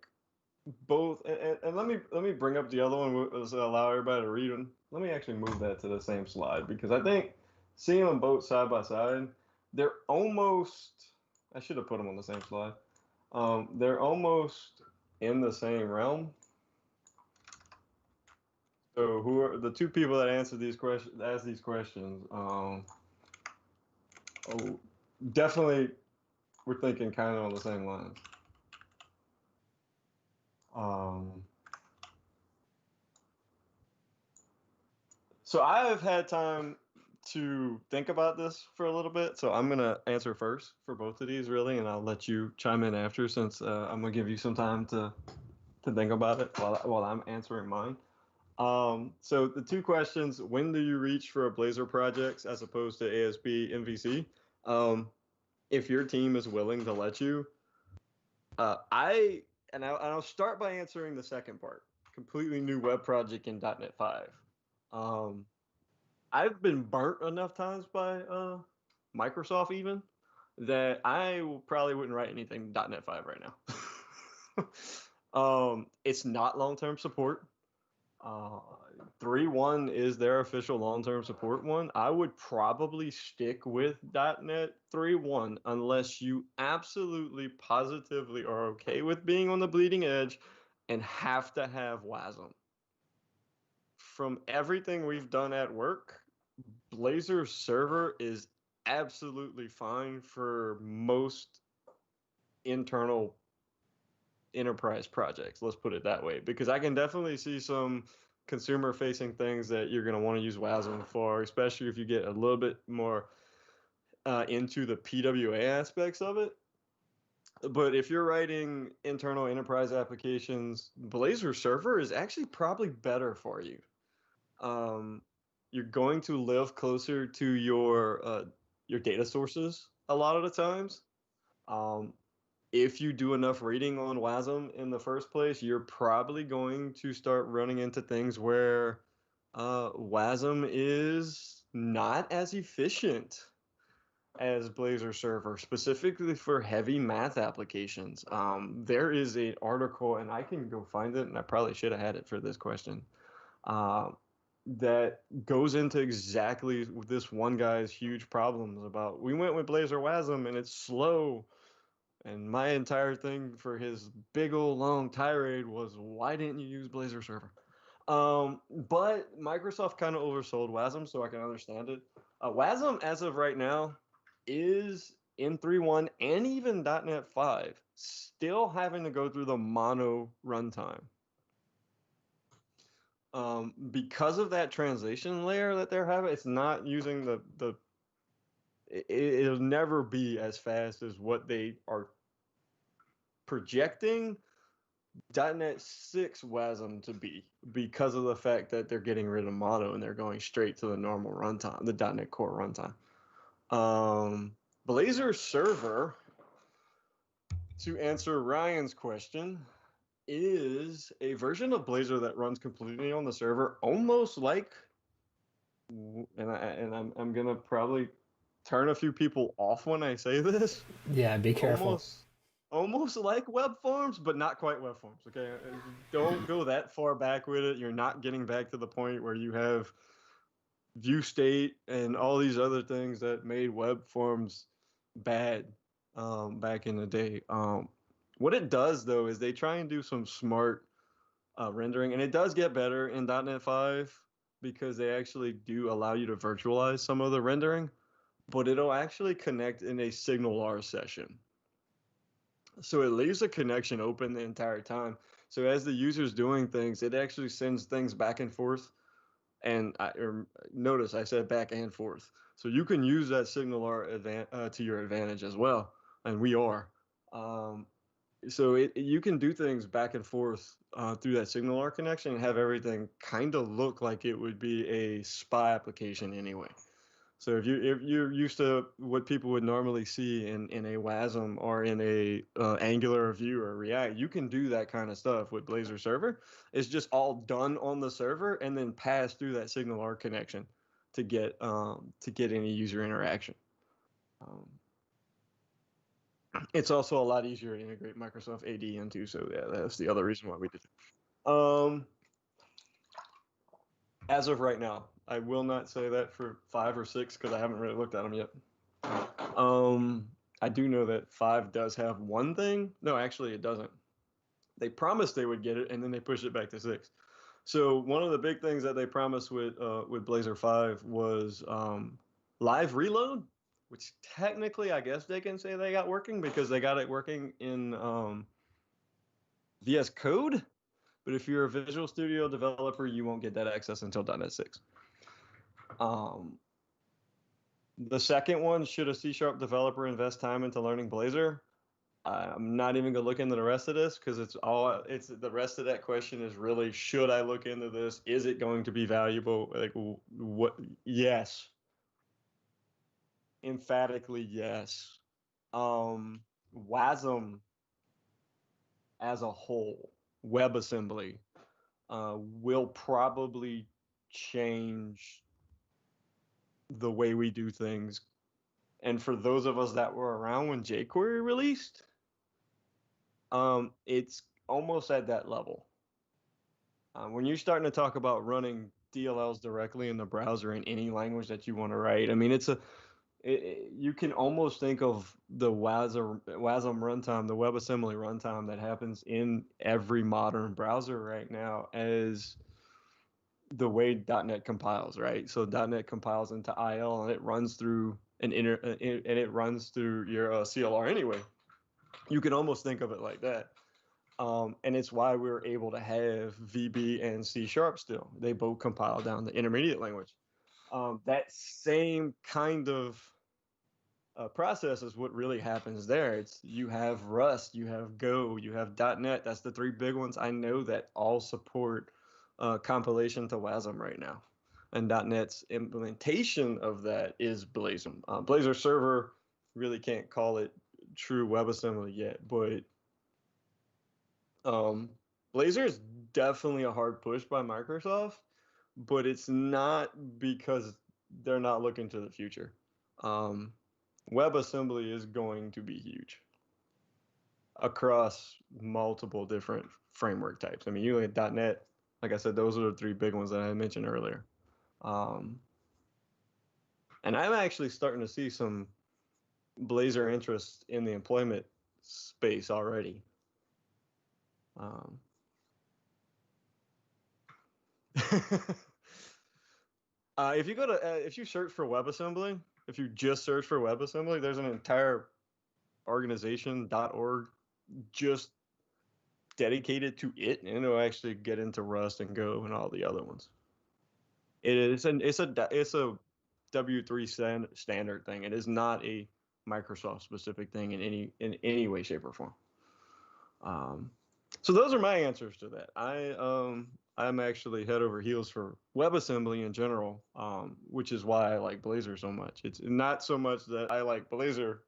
both. And let me bring up the other one. Allow everybody to read them. Let me actually move that to the same slide because I think seeing them both side by side, they're almost. I should have put them on the same slide. They're almost in the same realm. So who are the 2 people that answered these questions? Asked these questions. Definitely, we're thinking kind of on the same lines. So I have had time to think about this for a little bit. So I'm gonna answer first for both of these, really, and I'll let you chime in after, since I'm gonna give you some time to think about it while I'm answering mine. So the two questions: when do you reach for a Blazor projects as opposed to ASP MVC? If your team is willing to let you, I'll start by answering the second part. Completely new web project in .NET 5. Um, I've been burnt enough times by Microsoft even that probably wouldn't write anything .NET 5 right now. It's not long-term support. Uh, 3.1 is their official long-term support one. I would probably stick with .NET 3.1 unless you absolutely positively are okay with being on the bleeding edge and have to have WASM. From everything we've done at work, Blazor server is absolutely fine for most internal enterprise projects. Let's put it that way, because I can definitely see some consumer facing things that you're going to want to use WASM for, especially if you get a little bit more into the PWA aspects of it. But if you're writing internal enterprise applications, Blazor server is actually probably better for you. You're going to live closer to your data sources a lot of the times. Um, if you do enough reading on WASM in the first place, you're probably going to start running into things where WASM is not as efficient as Blazor server, specifically for heavy math applications. There is an article, and I can go find it, and I probably should have had it for this question. Uh, that goes into exactly this one guy's huge problems about we went with Blazor WASM and it's slow. And my entire thing for his big old long tirade was, why didn't you use Blazor server? But Microsoft kind of oversold WASM, so I can understand it. WASM, as of right now, is in 3.1 and even .NET 5 still having to go through the mono runtime. Because of that translation layer that they're having, it's not using it'll never be as fast as what they are projecting .NET 6 WASM to be, because of the fact that they're getting rid of mono and they're going straight to the normal runtime, the .NET Core runtime. Blazor server, to answer Ryan's question, is a version of Blazor that runs completely on the server, almost like, I'm gonna probably turn a few people off when I say this, Yeah, be careful. almost like web forms, but not quite web forms. Okay, don't go that far back with it. You're not getting back to the point where you have view state and all these other things that made web forms bad back in the day. What it does though is they try and do some smart rendering, and it does get better in .NET 5 because they actually do allow you to virtualize some of the rendering, but it'll actually connect in a SignalR session. So it leaves a connection open the entire time. So as the user's doing things, it actually sends things back and forth. And notice I said back and forth. So you can use that SignalR to your advantage as well. And we are. So you can do things back and forth through that SignalR connection and have everything kind of look like it would be a SPA application anyway. So if you're used to what people would normally see in a WASM or in a Angular or Vue or React, you can do that kind of stuff with Blazor server. It's just all done on the server and then passed through that SignalR connection to get any user interaction. It's also a lot easier to integrate Microsoft AD into. So yeah, that's the other reason why we did it. As of right now, I will not say that for 5 or 6 because I haven't really looked at them yet. I do know that 5 does have one thing. No, actually, it doesn't. They promised they would get it, and then they pushed it back to 6. So one of the big things that they promised with Blazor 5 was live reload, which technically I guess they can say they got working because they got it working in VS Code. But if you're a Visual Studio developer, you won't get that access until .NET 6. The second one, should a C# developer invest time into learning Blazor? I'm not even gonna look into the rest of this because it's the rest of that question is really, should I look into this? Is it going to be valuable? Like what? Yes, emphatically yes. WASM as a whole, WebAssembly, will probably change the way we do things. And for those of us that were around when jQuery released, it's almost at that level. When you're starting to talk about running DLLs directly in the browser in any language that you want to write, I mean, you can almost think of the WASM runtime, the WebAssembly runtime that happens in every modern browser right now as the way .NET compiles, right? So .NET compiles into IL and it runs through your CLR anyway. You can almost think of it like that. And it's why we were able to have VB and C# still. They both compile down the intermediate language. That same kind of process is what really happens there. It's you have Rust, you have Go, you have .NET. That's the three big ones I know that all support compilation to WASM right now. And .NET's implementation of that is Blazor. Blazor Server really can't call it true WebAssembly yet, but Blazor is definitely a hard push by Microsoft, but it's not because they're not looking to the future. WebAssembly is going to be huge across multiple different framework types. I mean, you look at .NET, like I said, those are the three big ones that I mentioned earlier. And I'm actually starting to see some Blazor interest in the employment space already. If you go to if you search for WebAssembly, if you just search for WebAssembly, there's an entire organization .org just dedicated to it, and it'll actually get into Rust and Go and all the other ones. It's a W3 standard thing. It is not a Microsoft specific thing in any way, shape, or form. So those are my answers to that. I'm actually head over heels for WebAssembly in general, which is why I like Blazor so much. It's not so much that I like Blazor,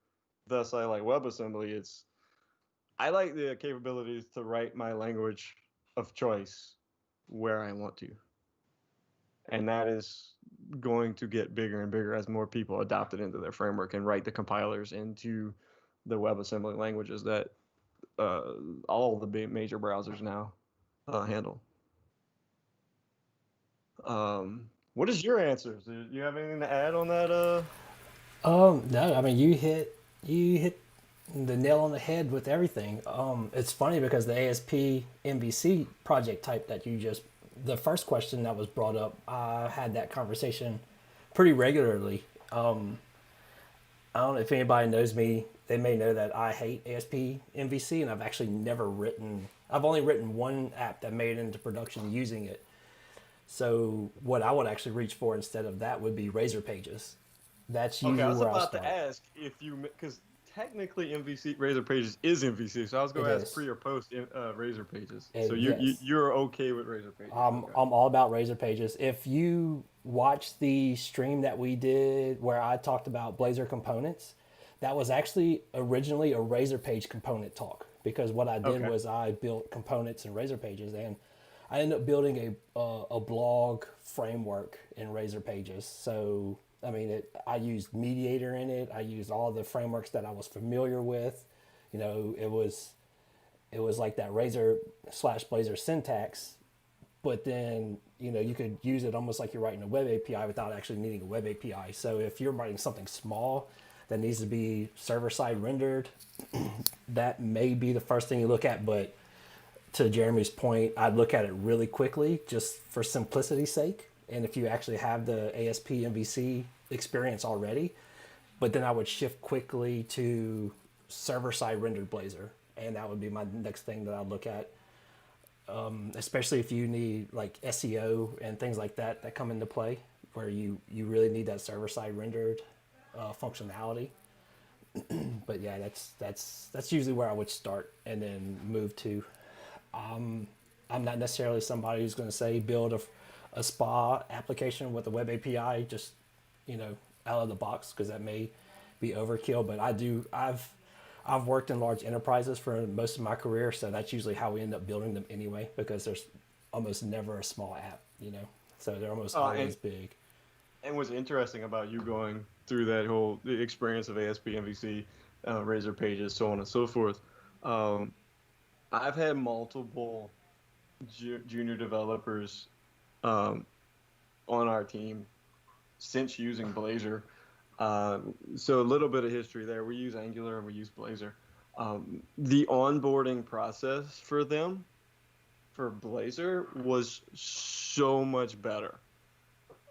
thus I like WebAssembly. It's I like the capabilities to write my language of choice where I want to. And that is going to get bigger and bigger as more people adopt it into their framework and write the compilers into the WebAssembly languages that all the big major browsers now handle. What is your answer? Do you have anything to add on that? No, I mean you hit the nail on the head with everything. It's funny because the ASP MVC project type that you just the first question that was brought up, I had that conversation pretty regularly. I don't know if anybody knows me. They may know that I hate ASP MVC, and I've actually never written. I've only written one app that made it into production using it. So what I would actually reach for instead of that would be Razer Pages. That's Okay, I usually was where I'll about to start. ask if you, because technically MVC Razer Pages is MVC, so I was It going to ask is. pre or post Razer Pages. So And yes, you're okay with Razer Pages? Okay. I'm all about Razer Pages. If you watch the stream that we did where I talked about Blazor components, that was actually originally a Razer Page component talk because what I did Okay. was I built components in Razer Pages and I ended up building a blog framework in Razer Pages. So I mean, I used Mediator in it. I used all the frameworks that I was familiar with. You know, it was like that Razer slash Blazor syntax, but then you could use it almost like you're writing a web API without actually needing a web API. So if you're writing something small that needs to be server side rendered, that may be the first thing you look at. But to Jeremy's point, I'd look at it really quickly just for simplicity's sake. And if you actually have the ASP MVC experience already, but then I would shift quickly to server side rendered Blazor. And that would be my next thing that I'd look at, especially if you need like SEO and things like that that come into play, where you really need that server side rendered functionality. But yeah, that's usually where I would start and then move to. I'm not necessarily somebody who's going to say build a spa application with a web API just out of the box, because that may be overkill. But I've worked in large enterprises for most of my career, so that's usually how we end up building them anyway, because there's almost never a small app, so they're almost always big. And what's interesting about you going through that whole experience of ASP, MVC, Razer Pages, so on and so forth, um, I've had multiple junior developers um, on our team since using Blazor. So a little bit of history there. We use Angular and we use Blazor. The onboarding process for them for Blazor was so much better.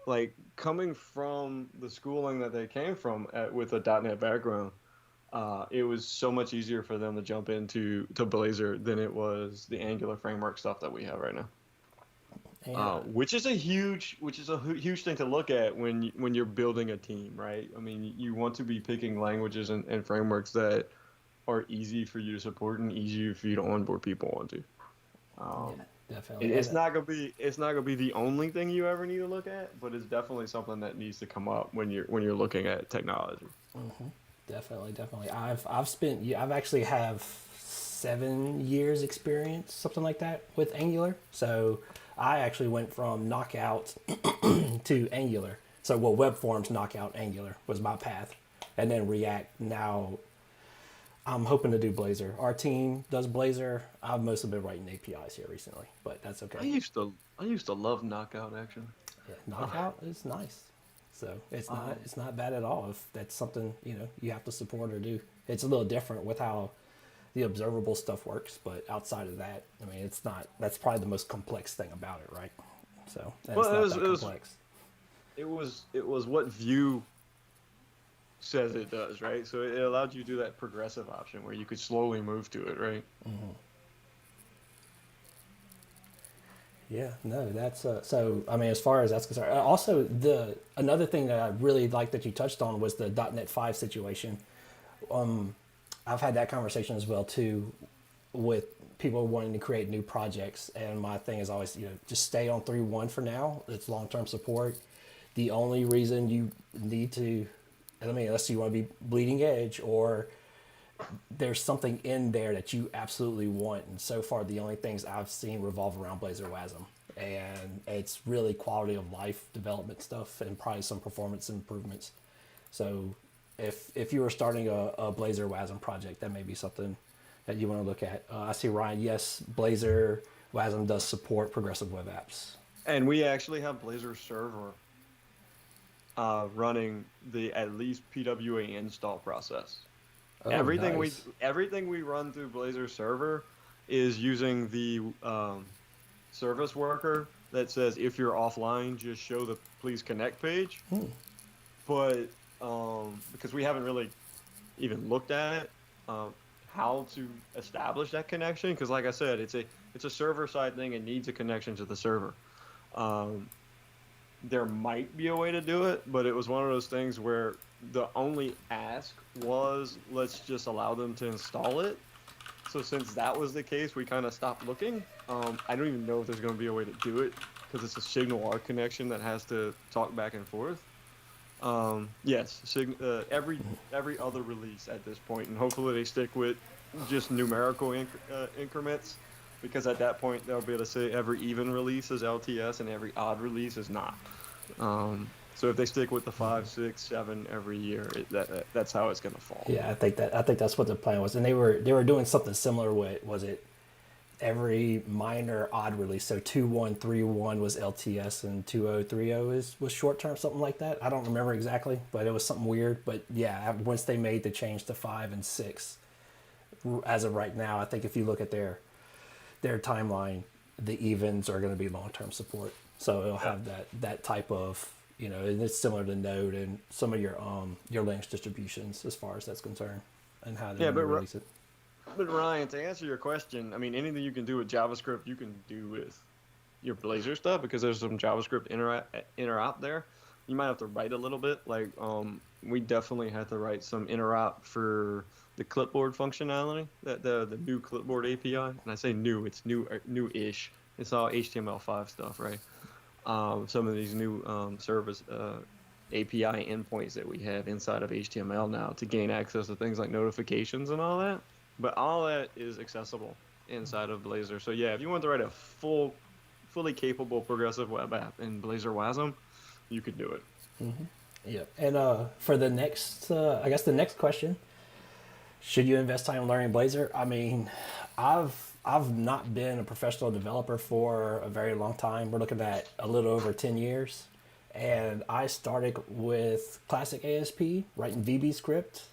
Like, coming from the schooling that they came from with a .NET background, it was so much easier for them to jump into Blazor than it was the Angular framework stuff that we have right now. Which is a huge thing to look at when you're building a team, right? I mean, you want to be picking languages and frameworks that are easy for you to support and easy for you to onboard people onto. Definitely. It's not gonna be the only thing you ever need to look at, but it's definitely something that needs to come up when you're looking at technology. Mm-hmm. Definitely. I've actually have 7 years experience, something like that, with Angular. So I actually went from Knockout to Angular. So web forms Knockout Angular was my path, and then React. Now I'm hoping to do Blazor. Our team does Blazor. I've mostly been writing APIs here recently, but that's okay. I used to love Knockout, actually. Yeah, Knockout is nice. So it's not bad at all if that's something you have to support or do. It's a little different with how the observable stuff works, but outside of that, I mean, it's not. That's probably the most complex thing about it, right? So it's not that complex. It was what Vue says it does, right? So it allowed you to do that progressive option where you could slowly move to it, right? Mm-hmm. Yeah, no, that's so. I mean, as far as that's concerned, also another thing that I really liked that you touched on was the .NET 5 situation. I've had that conversation as well too, with people wanting to create new projects, and my thing is always just stay on 3.1 for now. It's long-term support. The only reason you need to, unless you want to be bleeding edge or there's something in there that you absolutely want. And so far, the only things I've seen revolve around Blazor WASM. And it's really quality of life development stuff and probably some performance improvements. So if you were starting a Blazor WASM project, that may be something that you want to look at. I see Ryan, yes, Blazor WASM does support progressive web apps. And we actually have Blazor server running the at least PWA install process. Oh, everything nice. we run through Blazor server is using the service worker that says if you're offline, just show the please connect page. But because we haven't really even looked at it, how to establish that connection, because like I said, it's a server side thing and needs a connection to the server. There might be a way to do it, but it was one of those things where the only ask was let's just allow them to install it. So since that was the case, we kind of stopped looking. I don't even know if there's going to be a way to do it because it's a Signal R connection that has to talk back and forth. Yes, every other release at this point, and hopefully they stick with just numerical increments, because at that point they'll be able to say every even release is LTS and every odd release is not. So if they stick with the 5, 6, 7 every year, that's how it's going to fall. Yeah, I think that's what the plan was, and they were doing something similar with, was it every minor odd release? So 2.1.3.1 was LTS and 2.0.3.0 was short term, something like that. I don't remember exactly, but it was something weird. But yeah, once they made the change to 5 and 6, as of right now, I think if you look at their timeline, the evens are going to be long term support. So it'll have that type of, and it's similar to Node and some of your Linux distributions as far as that's concerned, and how they release it. But Ryan, to answer your question, I mean, anything you can do with JavaScript, you can do with your Blazor stuff, because there's some JavaScript interop there. you might have to write a little bit. Like, we definitely had to write some interop for the clipboard functionality, that the new clipboard API. And I say new, it's new-ish. It's all HTML5 stuff, right? Some of these new service API endpoints that we have inside of HTML now to gain access to things like notifications and all that. But all that is accessible inside of Blazor. So yeah, if you want to write a fully capable progressive web app in Blazor WASM, you could do it. Yep. And for the next, I guess the next question, should you invest time learning Blazor? I mean, I've not been a professional developer for a very long time. We're looking at a little over 10 years. And I started with classic ASP, writing VB script.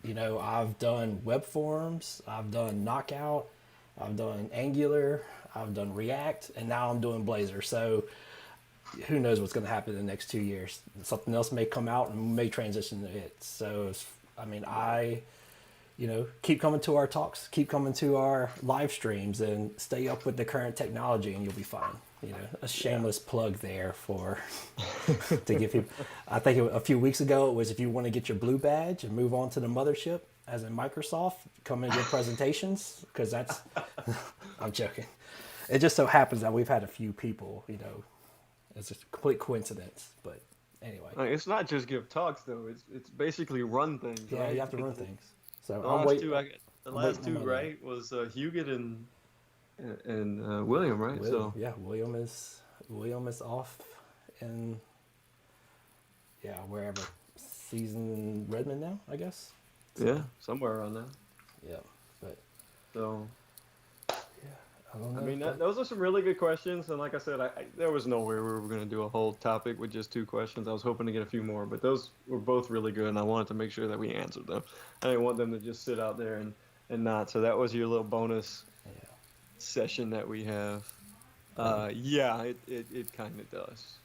You know, I've done web forms, I've done Knockout, I've done Angular, I've done React, and now I'm doing Blazor. So who knows what's going to happen in the next 2 years? Something else may come out and may transition to it. So, I mean, keep coming to our talks, keep coming to our live streams, and stay up with the current technology, and you'll be fine. You know, a shameless plug there for to give people. I think a few weeks ago it was, if you want to get your blue badge and move on to the mothership, as in Microsoft, come and give presentations, because that's. I'm joking. It just so happens that we've had a few people. You know, it's a complete coincidence, but anyway. It's not just give talks though. It's basically run things. Yeah, right? you have to run things. So the last two, right, was Huguet and William, right? So yeah, William is off in wherever, season Redmond now, I guess. So, yeah, somewhere around there. Yeah, but so yeah, I don't know. I mean, those are some really good questions, and like I said, there was no way we were going to do a whole topic with just 2 questions. I was hoping to get a few more, but those were both really good, and I wanted to make sure that we answered them. I didn't want them to just sit out there and not. So that was your little bonus session that we have. Yeah, it kind of does.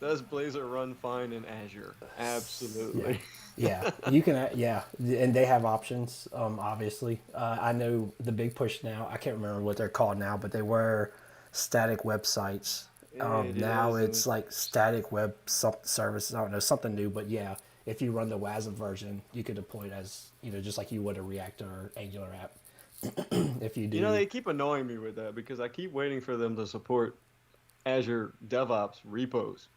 Does Blazor run fine in Azure? Absolutely. Yeah, you can. Yeah, and they have options. Obviously, I know the big push now. I can't remember what they're called now, but they were static websites. Now it's like static web services. I don't know, something new, but yeah, if you run the WASM version, you could deploy it as, just like you would a React or Angular app. If you do, they keep annoying me with that because I keep waiting for them to support Azure DevOps repos.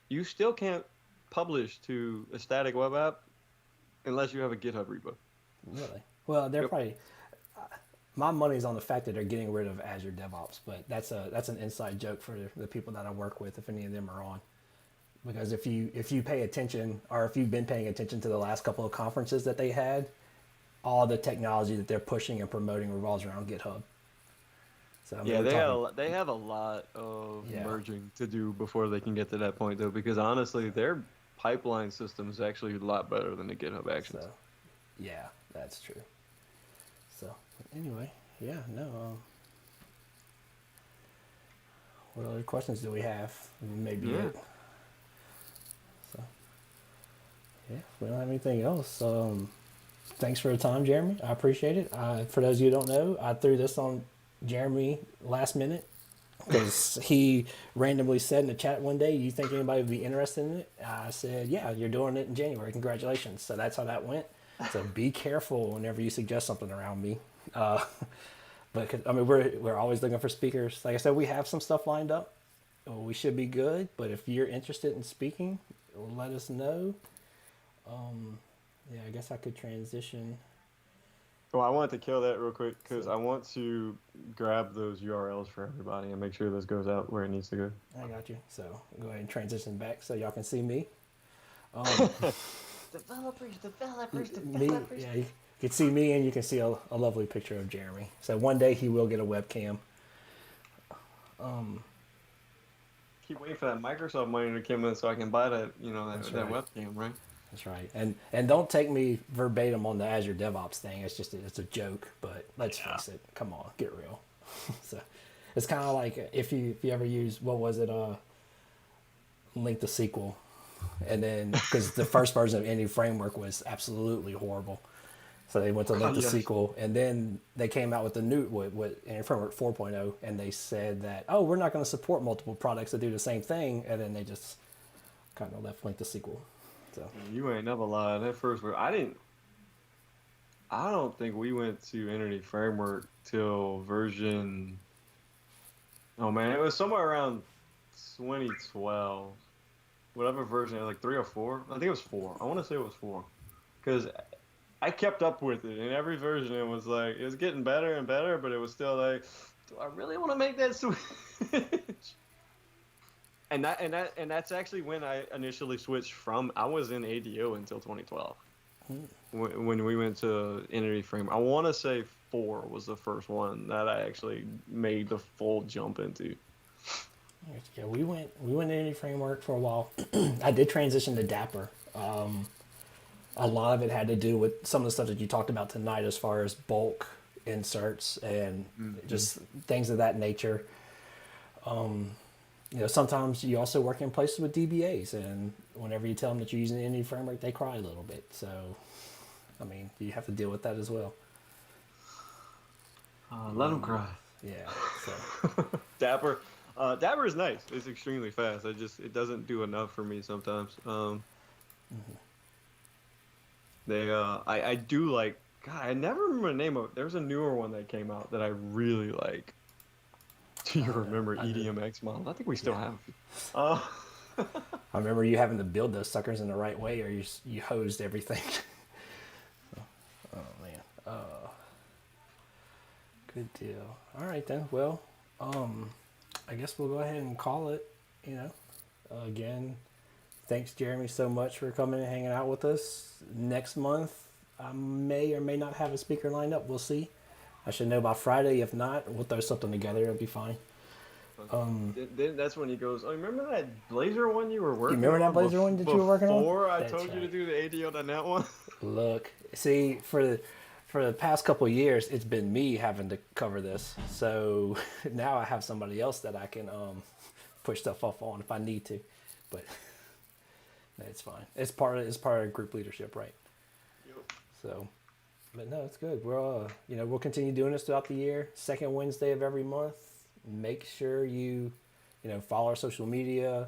You still can't publish to a static web app unless you have a GitHub repo. Really? Well, they're probably. My money's on the fact that they're getting rid of Azure DevOps, but that's an inside joke for the people that I work with, if any of them are on. Because if you pay attention, or if you've been paying attention to the last couple of conferences that they had, all the technology that they're pushing and promoting revolves around GitHub. So yeah, they have a lot of merging to do before they can get to that point, though, because honestly, their pipeline system is actually a lot better than the GitHub Actions. So, yeah, that's true. So anyway, yeah, no. What other questions do we have? Maybe it. So yeah, if we don't have anything else. Thanks for the time, Jeremy. I appreciate it. For those of you who don't know, I threw this on Jeremy last minute because he randomly said in the chat one day, "You think anybody would be interested in it?" I said, "Yeah, you're doing it in January. Congratulations." So that's how that went. So be careful whenever you suggest something around me. But I mean, we're always looking for speakers. Like I said, we have some stuff lined up. We should be good. But if you're interested in speaking, let us know. Yeah, I guess I could transition. Well, I wanted to kill that real quick because I want to grab those URLs for everybody and make sure this goes out where it needs to go. I got you. So go ahead and transition back so y'all can see me. Developers. Me, yeah, you can see me, and you can see a lovely picture of Jeremy. So one day he will get a webcam. Keep waiting for that Microsoft money to come in so I can buy that, that webcam, right? That's right. And don't take me verbatim on the Azure DevOps thing. It's a joke, but let's face it. Come on, get real. So it's kind of like if you ever use, what was it, Link to SQL, and then because the first version of any framework was absolutely horrible, So they went to Link to Yes. SQL, and then they came out with the new with Framework 4.0, and they said that, oh, we're not going to support multiple products that do the same thing, and then they just kind of left Link to SQL. So You ain't never lied. That first word, I didn't. I don't think we went to Entity Framework till version. Oh man, it was somewhere around 2012. Whatever version, like 3 or 4. I think it was 4. I want to say it was 4, because I kept up with it. In every version, it was like it was getting better and better, but it was still like, do I really want to make that switch? And that's actually when I initially switched from. I was in ADO until 2012 when we went to Entity Frame. I want to say 4 was the first one that I actually made the full jump into. yeah, we went in any framework for a while. I did transition to Dapper. A lot of it had to do with some of the stuff that you talked about tonight, as far as bulk inserts and just things of that nature. Sometimes you also work in places with DBAs, and whenever you tell them that you're using any framework, they cry a little bit. So, I mean, you have to deal with that as well. Let them cry. Yeah. So. Dapper, Dapper is nice. It's extremely fast. It doesn't do enough for me sometimes. I do like. God, I never remember the name of it. There's a newer one that came out that I really like. Do you remember EDMX model? I think we still have it. I remember you having to build those suckers in the right way, or you hosed everything. Oh man. Good deal. All right then. Well, I guess we'll go ahead and call it. Again, thanks Jeremy so much for coming and hanging out with us. Next month, I may or may not have a speaker lined up. We'll see. I should know by Friday. If not, we'll throw something together. It'll be fine. Then that's when he goes, oh, remember that Blazor one you were working on? You remember that Blazor one that you were working on? Before I That's told you to right. do the ADO.net one? Look, see, for the past couple of years, it's been me having to cover this. So now I have somebody else that I can push stuff off on if I need to. But it's fine. It's part of group leadership, right? Yep. So, but no, it's good. We'll continue doing this throughout the year. Second Wednesday of every month. Make sure you follow our social media,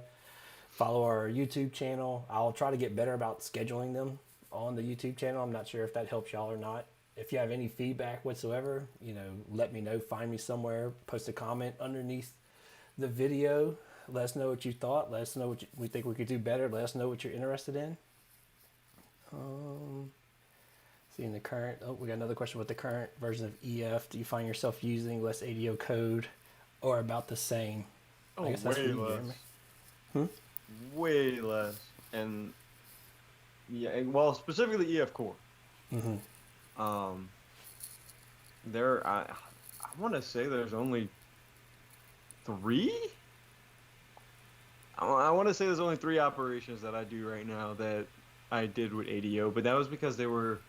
follow our YouTube channel. I'll try to get better about scheduling them on the YouTube channel. I'm not sure if that helps y'all or not. If you have any feedback whatsoever, let me know. Find me somewhere. Post a comment underneath the video. Let us know what you thought. Let us know what we think we could do better. Let us know what you're interested in. Seeing the current. Oh, we got another question. With the current version of EF, do you find yourself using less ADO code or about the same? Oh, I guess that's way for you, less. Jeremy. Way less. And yeah, well, specifically EF Core. I want to say there's only 3. I want to say there's only 3 operations that I do right now that I did with ADO, but that was because they were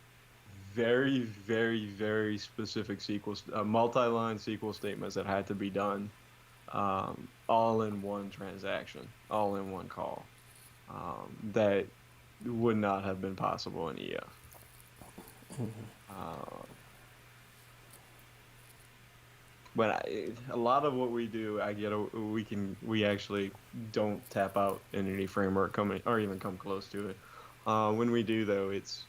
very, very, very specific multi-line SQL statements that had to be done, all in one transaction, all in one call, that would not have been possible in EF. But a lot of what we do, we actually don't tap out in any framework or even come close to it. When we do, though, it's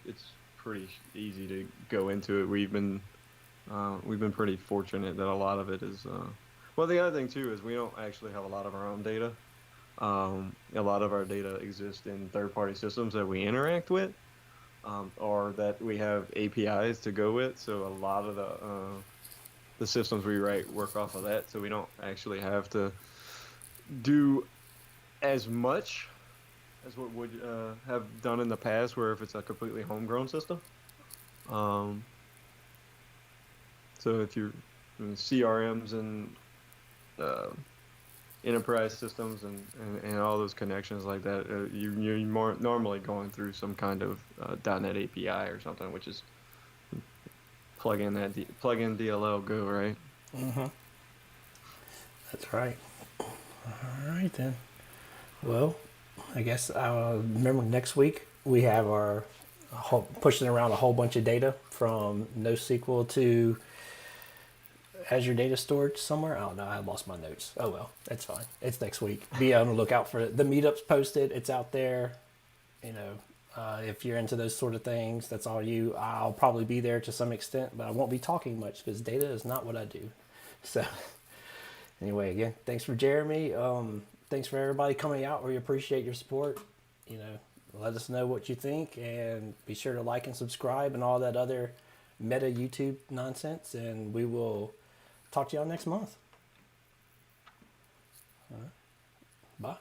pretty easy to go into it. We've been pretty fortunate that a lot of it is. Well, the other thing too is we don't actually have a lot of our own data. A lot of our data exists in third-party systems that we interact with, or that we have APIs to go with. So a lot of the systems we write work off of that. So we don't actually have to do as much as what would have done in the past, where if it's a completely homegrown system. So if you're in CRMs and enterprise systems and all those connections like that, you're more normally going through some kind of .NET API or something, which is plug in DLL, go, right? That's right. All right then. Well, I guess remember next week we have our pushing around a whole bunch of data from NoSQL to Azure Data Storage somewhere. I don't know. I lost my notes. Oh well, that's fine. It's next week. Be on the lookout for it. The meetup's posted. It's out there. You know, if you're into those sort of things, that's all you. I'll probably be there to some extent, but I won't be talking much because data is not what I do. So anyway, again, thanks for Jeremy. Thanks for everybody coming out. We appreciate your support. You know, let us know what you think, and be sure to like and subscribe and all that other meta YouTube nonsense. And we will talk to y'all next month. Bye.